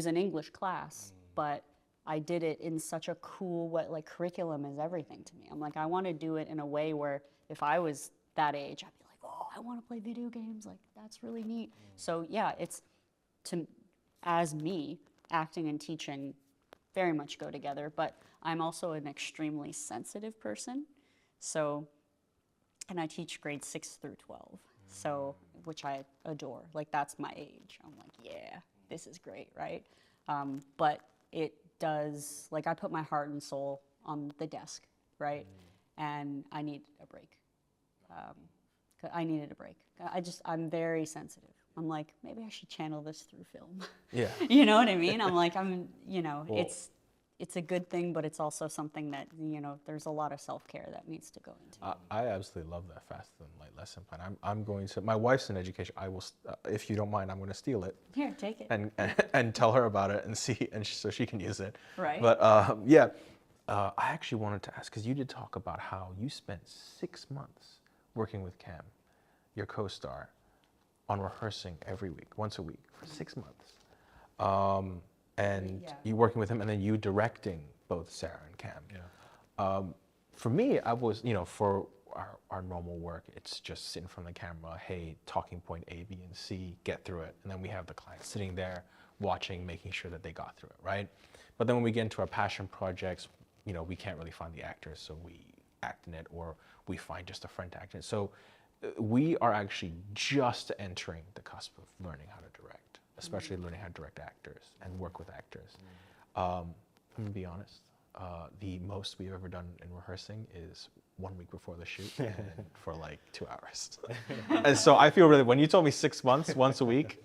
an English class, but I did it in such a cool way. Like, curriculum is everything to me. I'm like, I want to do it in a way where if I was that age, I'd be like, oh, I want to play video games. Like, that's really neat. So yeah, as me, acting and teaching very much go together, but I'm also an extremely sensitive person. So, and I teach grades 6 through 12, so, which I adore. Like, that's my age. I'm like, yeah, this is great, right? But it does, like, I put my heart and soul on the desk, right? And I needed a break. I needed a break. I'm very sensitive. I'm like, maybe I should channel this through film. Yeah. You know what I mean? I'm like, you know, Well, it's a good thing, but it's also something that, you know, there's a lot of self-care that needs to go into. I absolutely love that Faster Than Light lesson plan. I'm going to, my wife's in education. I will, if you don't mind, I'm going to steal it. Here, take it. And tell her about it and see, so she can use it. Right. But yeah, I actually wanted to ask, because you did talk about how you spent 6 months working with Cam, your co-star, on rehearsing every week, once a week, for 6 months. And Yeah. you working with him, and then you directing both Sarah and Cam. Yeah. For me, I was, you know, for our normal work, it's just sit in front of the camera, hey, talking point A, B, and C, get through it. And then we have the client sitting there watching, making sure that they got through it, right? But then when we get into our passion projects, you know, we can't really find the actors, so we act in it, or we find just a friend to act in it. So we are actually just entering the cusp of learning how to direct, especially learning how to direct actors and work with actors. I'm gonna be honest, the most we've ever done in rehearsing is 1 week before the shoot and for like 2 hours. And so I feel really, when you told me 6 months, once a week,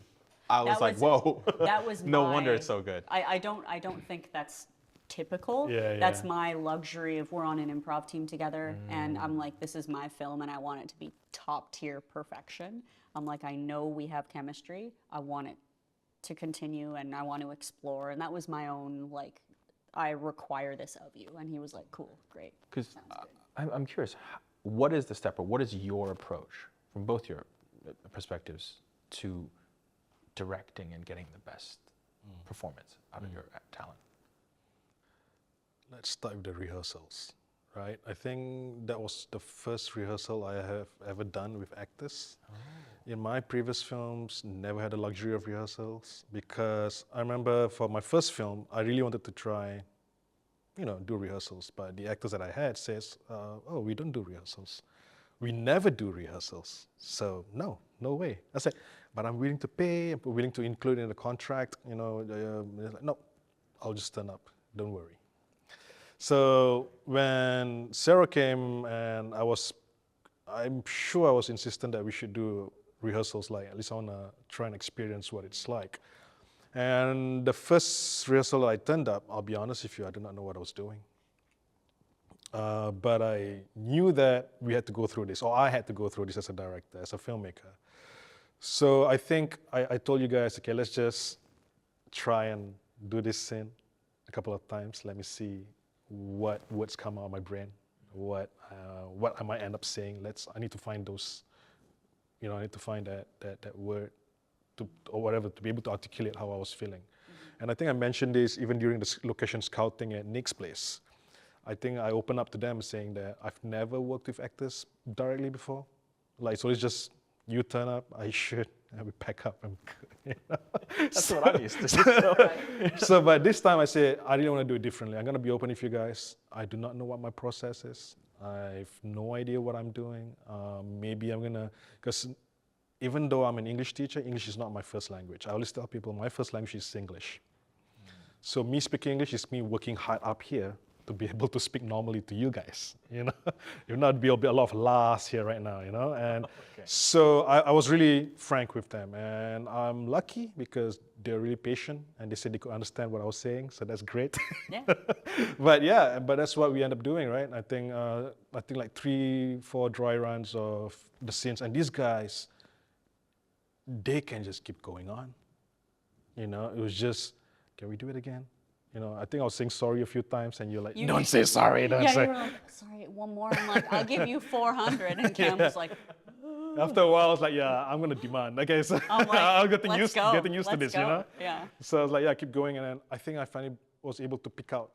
I was That like, was- whoa. That was No my, wonder it's so good. I don't think that's typical. Yeah, That's yeah. my luxury of we're on an improv team together, and I'm like, this is my film, and I want it to be top tier perfection. I'm like, I know we have chemistry. I want it to continue, and I want to explore. And that was my own like, I require this of you. And he was like, cool, great. Because Sounds good. I'm curious, what is the step, or what is your approach from both your perspectives to directing and getting the best performance out of your talent? Let's start with the rehearsals, right? I think that was the first rehearsal I have ever done with actors. In my previous films, never had the luxury of rehearsals, because I remember for my first film, I really wanted to try, do rehearsals, but the actors that I had says, oh, we don't do rehearsals. We never do rehearsals. So no way. I said, but I'm willing to pay, I'm willing to include in the contract, they're like, no, I'll just turn up, don't worry. So when Sarah came, and I'm sure I was insistent that we should do rehearsals, like at least I want to try and experience what it's like. And the first rehearsal I turned up, I'll be honest with you, I did not know what I was doing. But I knew that we had to go through this, or I had to go through this as a director, as a filmmaker. So I think I told you guys, okay, let's just try and do this scene a couple of times. Let me see what words come out of my brain, what I might end up saying. I need to find those, I need to find that word or whatever to be able to articulate how I was feeling. And I think I mentioned this even during the location scouting at Nick's place. I think I opened up to them saying that I've never worked with actors directly before. So it's just, you turn up, I shoot, and we pack up and That's what I'm used to. So, but this time I said, I really want to do it differently. I'm going to be open with you guys. I do not know what my process is. I have no idea what I'm doing. Maybe I'm going to, because even though I'm an English teacher, English is not my first language. I always tell people my first language is English. So me speaking English is me working hard up here to be able to speak normally to you guys, If not, be a lot of laughs here right now, And so I was really frank with them, and I'm lucky because they're really patient, and they said they could understand what I was saying, so that's great. Yeah. But that's what we end up doing, right? I think like 3-4 dry runs of the scenes, and these guys, they can just keep going on. It was just, can we do it again? I think I was saying sorry a few times, and you're like, don't say sorry, don't Yeah, say. you were like, sorry, one more. I'm like, I'll give you 400. And Cam was like, After a while, I was like, yeah, I'm going to demand. Okay, so I'm like, I'm getting let's used go. to Let's this, go. Yeah. So I was like, yeah, keep going. And then I think I finally was able to pick out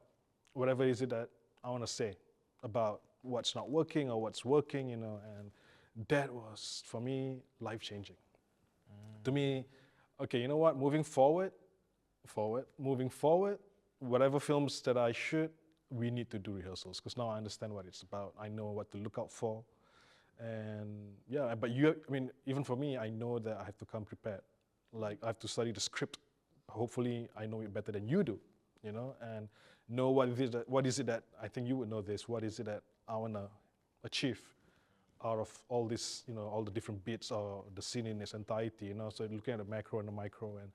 whatever is it that I want to say about what's not working or what's working, and that was, for me, life-changing. To me, okay, you know what, moving forward, whatever films that I shoot, we need to do rehearsals, because now I understand what it's about. I know what to look out for. And yeah, but even for me, I know that I have to come prepared. Like, I have to study the script. Hopefully, I know it better than you do, and know what is it that I think you would know this. What is it that I want to achieve out of all this, all the different bits or the scene in its entirety, So looking at the macro and the micro, and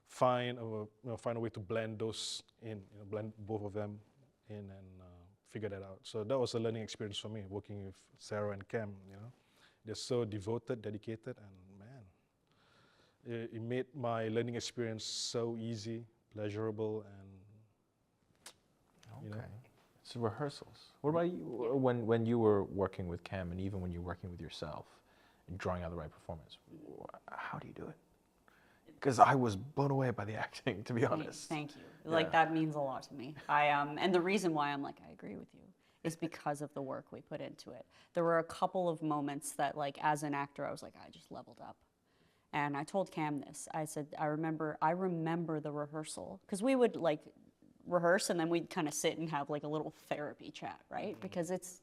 find a way to blend those in, blend both of them in, and figure that out. So that was a learning experience for me, working with Sarah and Cam. They're so devoted, dedicated, and man, it made my learning experience so easy, pleasurable, and Okay. So rehearsals. What about you? When you were working with Cam, and even when you're working with yourself, and drawing out the right performance, how do you do it? Because I was blown away by the acting, to be honest. Thank you. Like, that means a lot to me. And the reason why I'm like, I agree with you, is because of the work we put into it. There were a couple of moments that, like, as an actor, I was like, I just leveled up. And I told Cam this. I said, I remember the rehearsal, because we would like rehearse and then we'd kind of sit and have like a little therapy chat, right? Because it's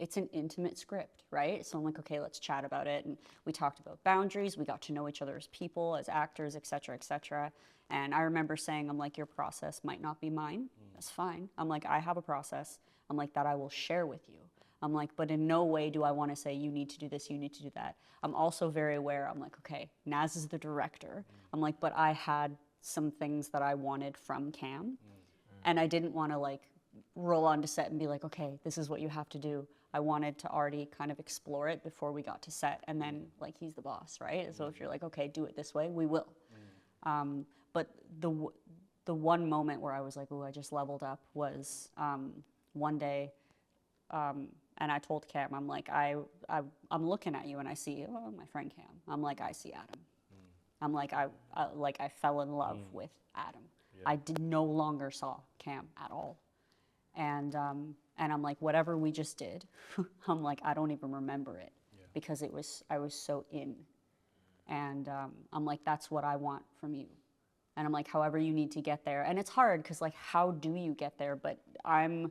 it's an intimate script, right? So I'm like, okay, let's chat about it. And we talked about boundaries. We got to know each other as people, as actors, et cetera, et cetera. And I remember saying, I'm like, your process might not be mine. That's fine. I'm like, I have a process. I'm like, that I will share with you. I'm like, but in no way do I want to say, you need to do this, you need to do that. I'm also very aware. I'm like, okay, Naz is the director. I'm like, but I had some things that I wanted from Cam. And I didn't want to like roll onto set and be like, okay, this is what you have to do. I wanted to already kind of explore it before we got to set. And then like, he's the boss, right? So if you're like, okay, do it this way, we will. But the one moment where I was like, oh, I just leveled up was one day, and I told Cam, I'm like, I'm looking at you and I see, oh, my friend Cam. I'm like, I see Adam. I'm like, I fell in love with Adam. Yeah. I no longer saw Cam at all. And I'm like, whatever we just did, I'm like, I don't even remember it because I was so in. And I'm like, that's what I want from you. And I'm like, however you need to get there. And it's hard because like, how do you get there? But I'm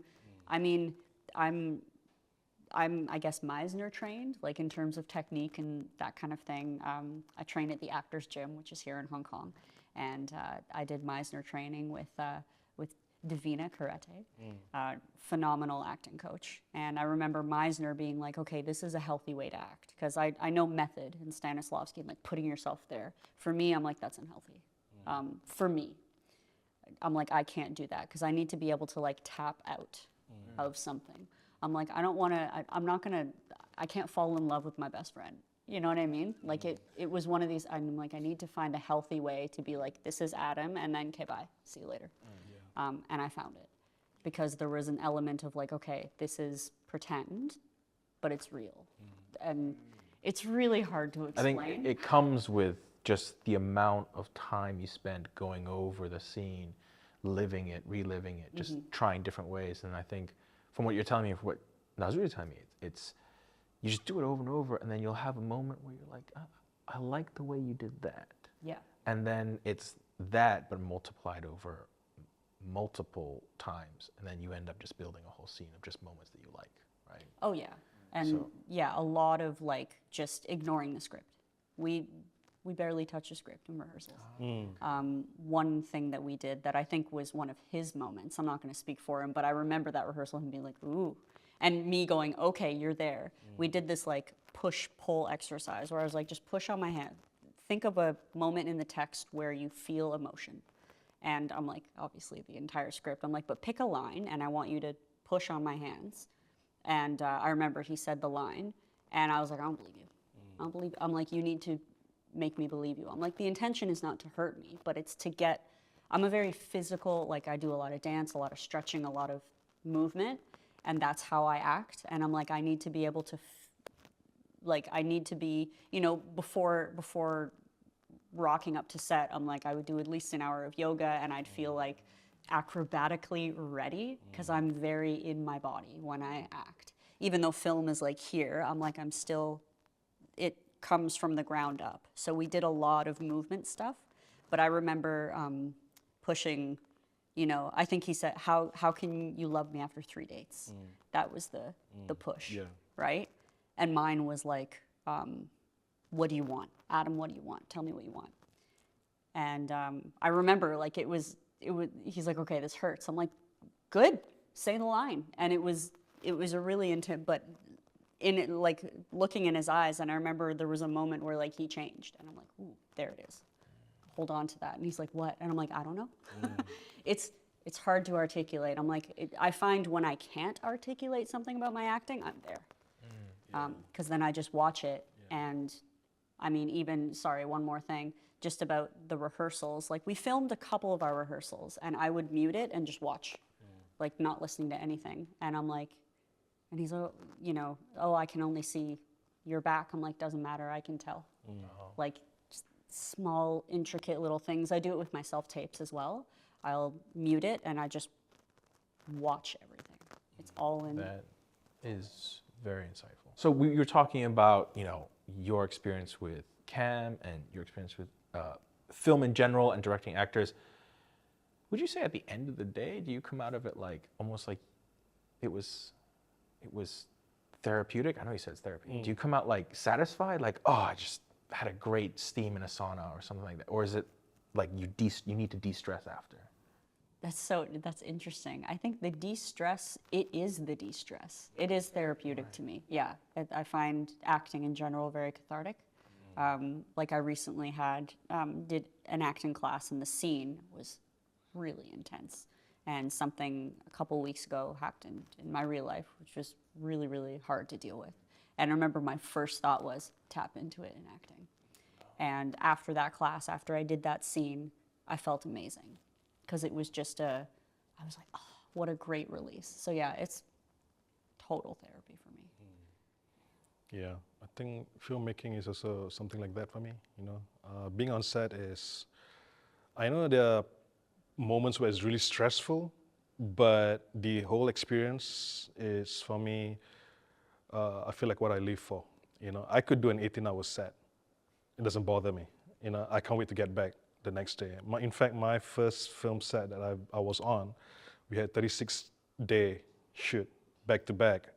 I guess Meisner trained, like in terms of technique and that kind of thing. I train at the Actors Gym, which is here in Hong Kong. And I did Meisner training with Davina Karate, phenomenal acting coach. And I remember Meisner being like, okay, this is a healthy way to act. Because I know method and Stanislavski and like putting yourself there. For me, I'm like, that's unhealthy. For me, I'm like, I can't do that because I need to be able to like tap out of something. I'm like, I don't want to, I can't fall in love with my best friend. You know what I mean? Like it was one of these, I'm like, I need to find a healthy way to be like, this is Adam, and then, okay, bye, see you later. And I found it because there was an element of like, okay, this is pretend, but it's real. And it's really hard to explain. I think it comes with just the amount of time you spend going over the scene, living it, reliving it, just trying different ways. And I think from what you're telling me, from what Nasrul is telling me, it's you just do it over and over, and then you'll have a moment where you're like, I like the way you did that. Yeah. And then it's that, but multiplied over multiple times, and then you end up just building a whole scene of just moments that you like, right? Oh yeah, and yeah, a lot of like just ignoring the script. We barely touch the script in rehearsals. One thing that we did that I think was one of his moments, I'm not going to speak for him, but I remember that rehearsal, him being like, ooh, and me going, okay, you're there. We did this like push-pull exercise where I was like, just push on my hand. Think of a moment in the text where you feel emotion. And I'm like, obviously the entire script, I'm like, but pick a line and I want you to push on my hands. And I remember he said the line and I was like, I don't believe you. I don't believe, I'm like, you need to make me believe you. I'm like, the intention is not to hurt me, but it's to get, I'm a very physical, like I do a lot of dance, a lot of stretching, a lot of movement, and that's how I act. And I'm like, I need to be able to, I need to be, you know, before rocking up to set, I'm like, I would do at least an hour of yoga and I'd feel like acrobatically ready because I'm very in my body when I act. Even though film is like here, I'm like, I'm still, it comes from the ground up. So we did a lot of movement stuff, but I remember pushing, you know, I think he said, how can you love me after 3 dates? That was the push, right? And mine was like, what do you want? Adam, what do you want? Tell me what you want. And I remember like it was, he's like, okay, this hurts. I'm like, good, say the line. And it was a really intense, but in it, like looking in his eyes, and I remember there was a moment where like he changed and I'm like, ooh, there it is. Hold on to that. And he's like, what? And I'm like, I don't know. It's hard to articulate. I'm like, I find when I can't articulate something about my acting, I'm there. Because then I just watch it. And I mean, even, sorry, one more thing, just about the rehearsals. Like we filmed a couple of our rehearsals and I would mute it and just watch, like not listening to anything. And I'm like, and he's, you know, oh, I can only see your back. I'm like, doesn't matter, I can tell. Like just small, intricate little things. I do it with my self-tapes as well. I'll mute it and I just watch everything. It's all in. That is very insightful. So you were talking about, you know, your experience with Cam and your experience with film in general and directing actors. Would you say at the end of the day, do you come out of it like almost like it was therapeutic? I know you said it's therapy. Do you come out like satisfied? Like, oh, I just had a great steam in a sauna or something like that? Or is it like you need to de-stress after? That's interesting. I think the de-stress, it is the de-stress. It is therapeutic to me. Yeah, I find acting in general very cathartic. Like I recently did an acting class, and the scene was really intense. And something a couple weeks ago happened in my real life, which was really, really hard to deal with. And I remember my first thought was, tap into it in acting. And after that class, after I did that scene, I felt amazing. Because it was just I was like, oh, what a great release. So yeah, it's total therapy for me. Yeah, I think filmmaking is also something like that for me. Being on set I know there are moments where it's really stressful, but the whole experience is for me, I feel like what I live for. I could do an 18-hour set. It doesn't bother me. I can't wait to get back the next day. In fact, my first film set that I was on, we had 36-day shoot, back to back.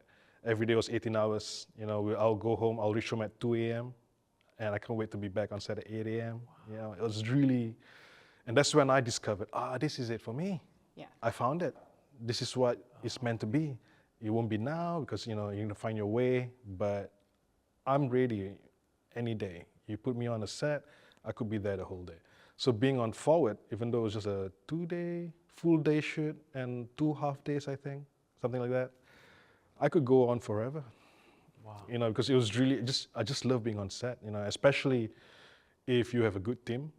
Every day was 18 hours. I'll go home, I'll reach home at 2 a.m. and I can't wait to be back on set at 8 a.m. It was really, and that's when I discovered, this is it for me. Yeah. I found it. This is what it's meant to be. It won't be now because you're going to find your way, but I'm ready any day. You put me on a set, I could be there the whole day. So being on Forward, even though it was just a 2-day, full day shoot and 2 half days, I think, something like that, I could go on forever. Wow. Because it was really I just love being on set, especially if you have a good team,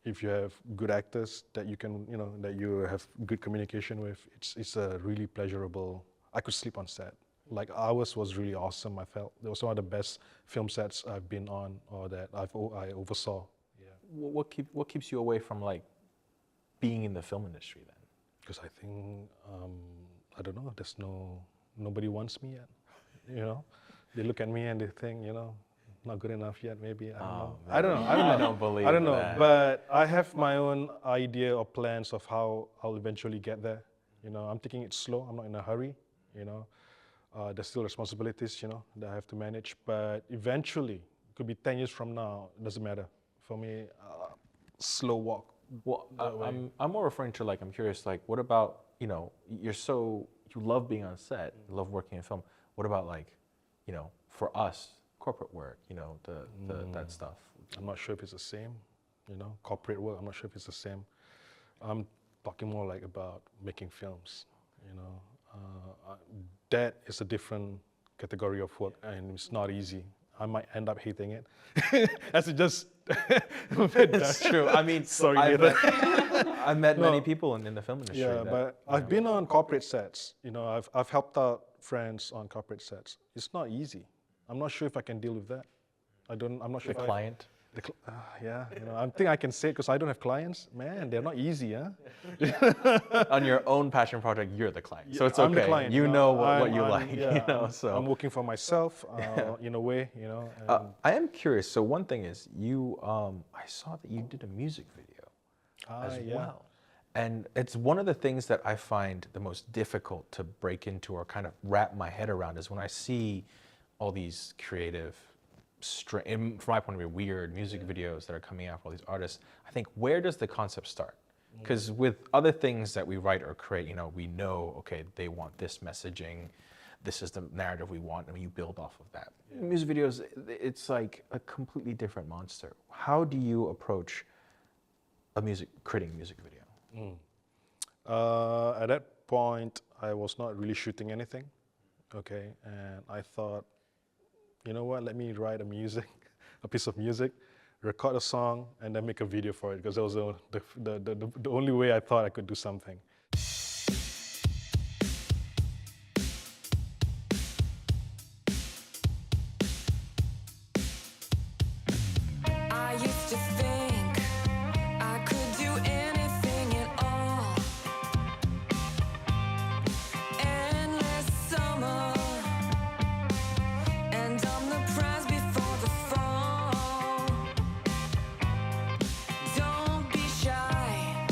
if you have good actors that you can, that you have good communication with. It's a really pleasurable. I could sleep on set. Like ours was really awesome. I felt it was one of the best film sets I've been on or that I oversaw. What keeps you away from like being in the film industry then? Because I think I don't know. Nobody wants me yet. They look at me and they think, not good enough yet. Maybe I don't know. I don't believe. I don't know. That. But I have my own idea or plans of how I'll eventually get there. I'm taking it slow. I'm not in a hurry. There's still responsibilities, that I have to manage. But eventually, it could be 10 years from now. It doesn't matter. For me, slow walk. Well, I'm more referring to like, I'm curious, like, what about, you love being on set, you love working in film. What about like, for us, corporate work, that stuff? I'm not sure if it's the same, corporate work, I'm not sure if it's the same. I'm talking more like about making films, that is a different category of work and it's not easy. I might end up hating it. As it just. It's true. I mean, sorry, I've met many people in the film industry. Yeah, but I've been on corporate sets. I've helped out friends on corporate sets. It's not easy. I'm not sure if I can deal with that. I'm not sure. The client. Yeah, I think I can say it because I don't have clients. Man, they're not easy, huh? On your own passion project, you're the client, so it's okay. I'm the client, you know what you I'm, like. yeah, So I'm working for myself in a way, I am curious. So one thing is, I saw that you did a music video as well, and it's one of the things that I find the most difficult to break into or kind of wrap my head around is when I see all these creative. From my point of view, weird music videos that are coming out for all these artists. I think, where does the concept start? Because with other things that we write or create, we know, okay, they want this messaging, this is the narrative we want, and you build off of that. Music videos, it's like a completely different monster. How do you approach creating a music video? At that point, I was not really shooting anything, okay, and I thought, you know what, let me write a piece of music, record a song, and then make a video for it, because that was the only way I thought I could do something. I used to think I could do anything at all. Endless summer, and I'm the prize before the fall. Don't be shy.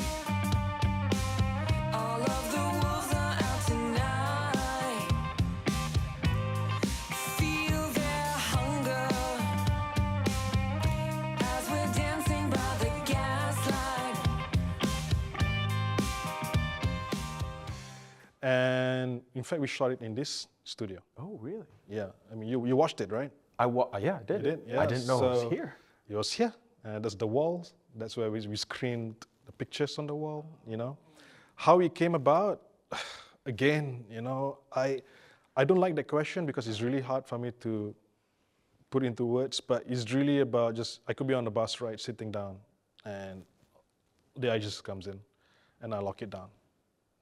And in fact, we shot it in this studio. Oh, really? Yeah, I mean, you watched it, right? Yeah, I did. You did? Yeah. I didn't know it was So here. It was here. That's the walls. That's where we screened the pictures on the wall, you know. How it came about, again, you know, I don't like that question because it's really hard for me to put into words, but it's really about just, I could be on the bus ride, sitting down, and the idea just comes in, and I lock it down.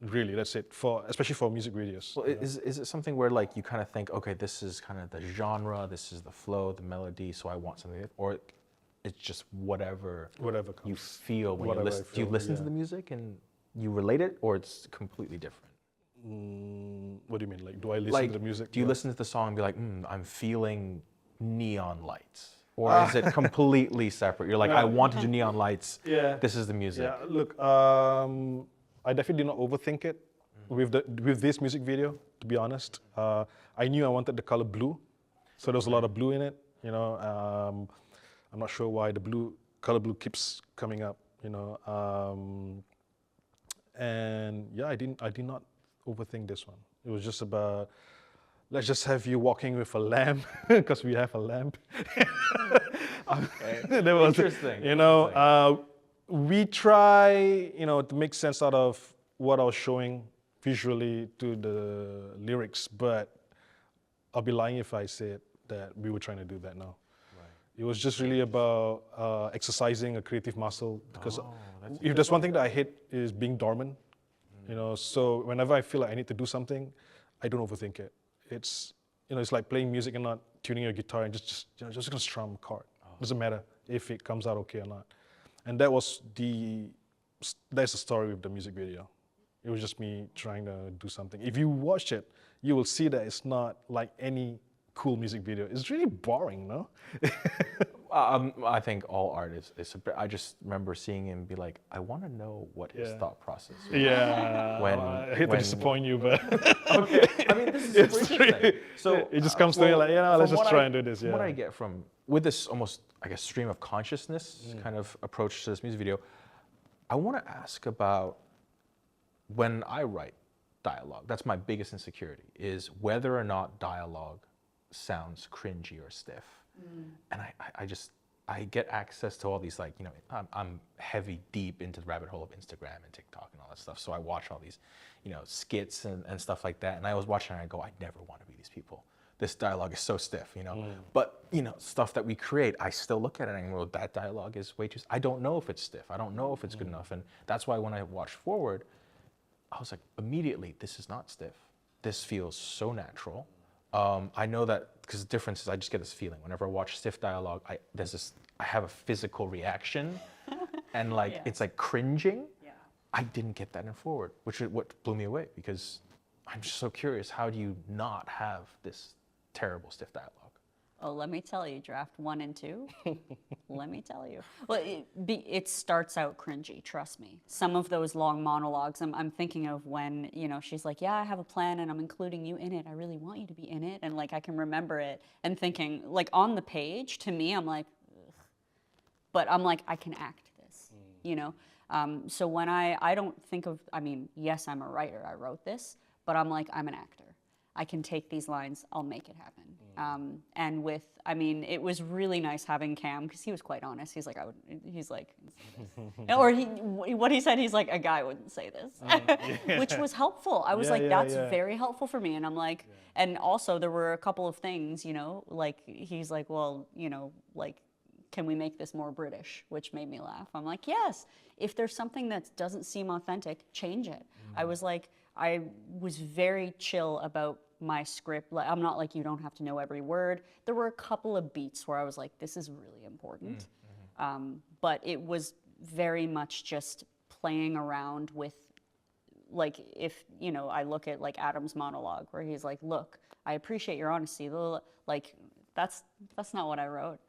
Really, that's it, especially for music videos. Well, is it something where like you kind of think, okay, this is kind of the genre, this is the flow, the melody, so I want something, or it's just whatever Whatever you comes. feel when Whatever you I listen. Do you feel, listen to yeah. the music and you relate it, or it's completely different? What do you mean? Like, do I listen Like, to the music? do you Yeah. listen to the song and be like, I'm feeling neon lights? Or is it completely separate? You're like, I want to do neon lights. Yeah. This is the music. Yeah, look, I definitely did not overthink it with this music video, to be honest. I knew I wanted the color blue, so there was a lot of blue in it, you know. I'm not sure why the color blue keeps coming up, you know. And yeah, I did not overthink this one. It was just about, let's just have you walking with a lamp, because we have a lamp. That was, Interesting. you know, we try, you know, to make sense out of what I was showing visually to the lyrics, but I'll be lying if I said that we were trying to do that now. It was just really about exercising a creative muscle, because if there's one thing that I hate is being dormant, you know. So whenever I feel like I need to do something, I don't overthink it. It's, you know, it's like playing music and not tuning your guitar and just gonna strum a chord. Doesn't matter if it comes out okay or not. And that's the story with the music video. It was just me trying to do something. If you watch it, you will see that it's not like any cool music video. It's really boring, no? I think all art is I just remember seeing him be like, I want to know what his Yeah. thought process was. Yeah. When- I hate to when- disappoint you, but Okay. I mean, this is super interesting. So it just comes to you like, yeah, let's from just what try and do this. What Yeah. I get with this almost, I guess, stream of consciousness kind of approach to this music video, I want to ask about when I write dialogue. That's my biggest insecurity, is whether or not dialogue sounds cringy or stiff. And I get access to all these, like, you know, I'm heavy deep into the rabbit hole of Instagram and TikTok and all that stuff. So I watch all these, you know, skits and stuff like that. And I was watching and I go, I never want to be these people. This dialogue is so stiff, you know. But, you know, stuff that we create, I still look at it and I go, that dialogue is way too, I don't know if it's stiff. I don't know if it's good enough. And that's why when I watched Forward, I was like, immediately, this is not stiff. This feels so natural. I know that, because the difference is I just get this feeling. Whenever I watch stiff dialogue, I have a physical reaction, and like, Yeah. it's like cringing. Yeah. I didn't get that in Forward, which is what blew me away, because I'm just so curious, how do you not have this terrible stiff dialogue? Oh, let me tell you, draft 1 and 2. Let me tell you. Well, it starts out cringy, trust me. Some of those long monologues, I'm thinking of when, you know, she's like, yeah, I have a plan and I'm including you in it. I really want you to be in it. And like, I can remember it and thinking, like, on the page, to me, I'm like, ugh. But I'm like, I can act this, you know? So when I don't think of, I mean, yes, I'm a writer, I wrote this, but I'm like, I'm an actor. I can take these lines, I'll make it happen. And with, I mean, it was really nice having Cam, because he was quite honest. He's like, or what he said, he's like, a guy wouldn't say this, which was helpful. I was Yeah, like, yeah, that's yeah. very helpful for me. And I'm like, and also there were a couple of things, you know, like he's like, well, you know, like, can we make this more British? Which made me laugh. I'm like, yes, if there's something that doesn't seem authentic, change it. I was like, I was very chill about my script. Like, I'm not like, you don't have to know every word. There were a couple of beats where I was like, this is really important. But it was very much just playing around with, like, if, you know, I look at like Adam's monologue where he's like, look, I appreciate your honesty. Like, that's not what I wrote.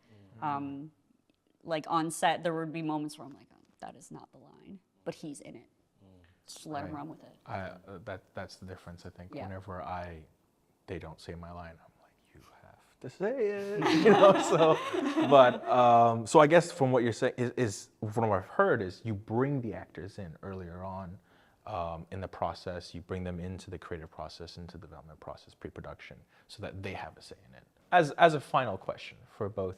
Like on set, there would be moments where I'm like, oh, that is not the line, but he's in it. Just let him run with it. That's the difference, I think. Yeah. Whenever they don't say my line, I'm like, you have to say it, you know. So, but so I guess from what you're saying is from what I've heard is you bring the actors in earlier on, in the process, you bring them into the creative process, into the development process, pre-production, so that they have a say in it. As a final question for both,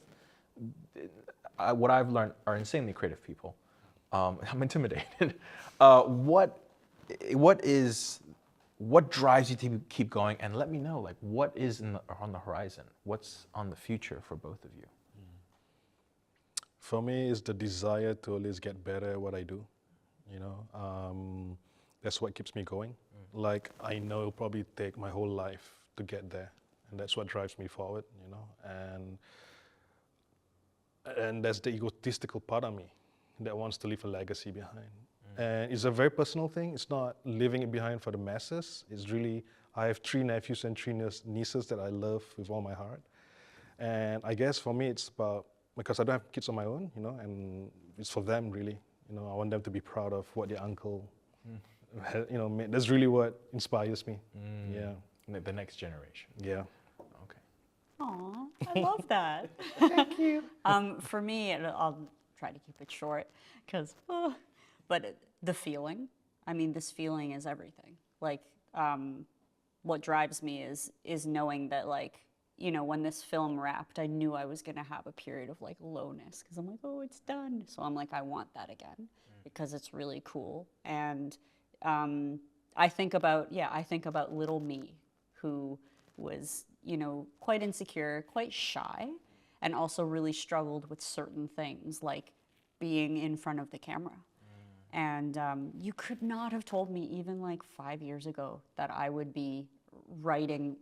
what I've learned are insanely creative people. I'm intimidated. What drives you to keep going? And let me know, like, what is on the horizon? What's on the future for both of you? For me, it's the desire to always get better at what I do. You know, that's what keeps me going. Like, I know it'll probably take my whole life to get there, and that's what drives me forward. You know, and that's the egotistical part of me that wants to leave a legacy behind. And it's a very personal thing. It's not leaving it behind for the masses. It's really, I have 3 nephews and 3 nieces that I love with all my heart. And I guess for me, it's about, because I don't have kids of my own, you know, and it's for them really. You know, I want them to be proud of what their uncle, you know, made. That's really what inspires me. Yeah. The next generation. Yeah. Okay. Aw, I love that. Thank you. For me, I'll try to keep it short, because, but the feeling, I mean, this feeling is everything. Like, what drives me is knowing that, like, you know, when this film wrapped, I knew I was gonna have a period of like lowness, because I'm like, oh, it's done. So I'm like, I want that again, because it's really cool. And I think about little me, who was, you know, quite insecure, quite shy, and also really struggled with certain things like being in front of the camera. And you could not have told me even like 5 years ago that I would be writing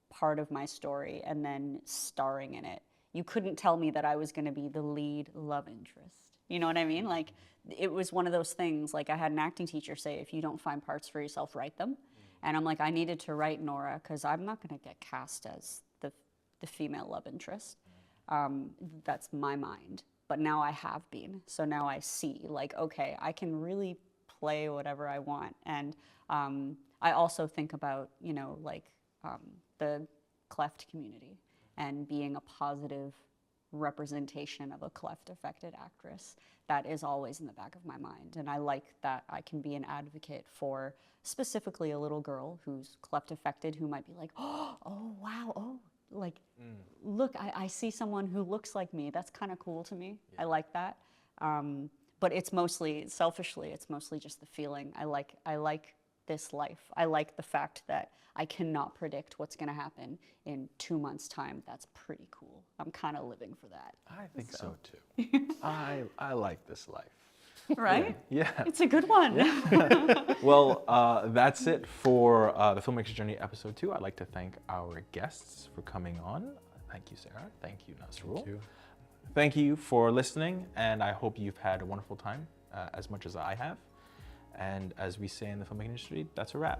part of my story and then starring in it. You couldn't tell me that I was going to be the lead love interest. You know what I mean? Like, it was one of those things, like I had an acting teacher say, if you don't find parts for yourself, write them. And I'm like, I needed to write Nora, because I'm not going to get cast as the female love interest. That's my mind. But now I have been. So now I see, like, okay, I can really play whatever I want. And I also think about, you know, like the cleft community and being a positive representation of a cleft-affected actress. That is always in the back of my mind. And I like that I can be an advocate for specifically a little girl who's cleft-affected, who might be like, oh, wow, oh, like, look, I see someone who looks like me. That's kind of cool to me. Yeah. I like that. But it's mostly, selfishly, it's mostly just the feeling. I like this life. I like the fact that I cannot predict what's going to happen in 2 months' time. That's pretty cool. I'm kind of living for that. I think so too. I like this life. Right? Yeah. It's a good one. Yeah. Well, that's it for the Filmmakers Journey episode 2. I'd like to thank our guests for coming on. Thank you, Sarah. Thank you, Nasrul. Thank you. Thank you for listening, and I hope you've had a wonderful time, as much as I have. And as we say in the filmmaking industry, that's a wrap.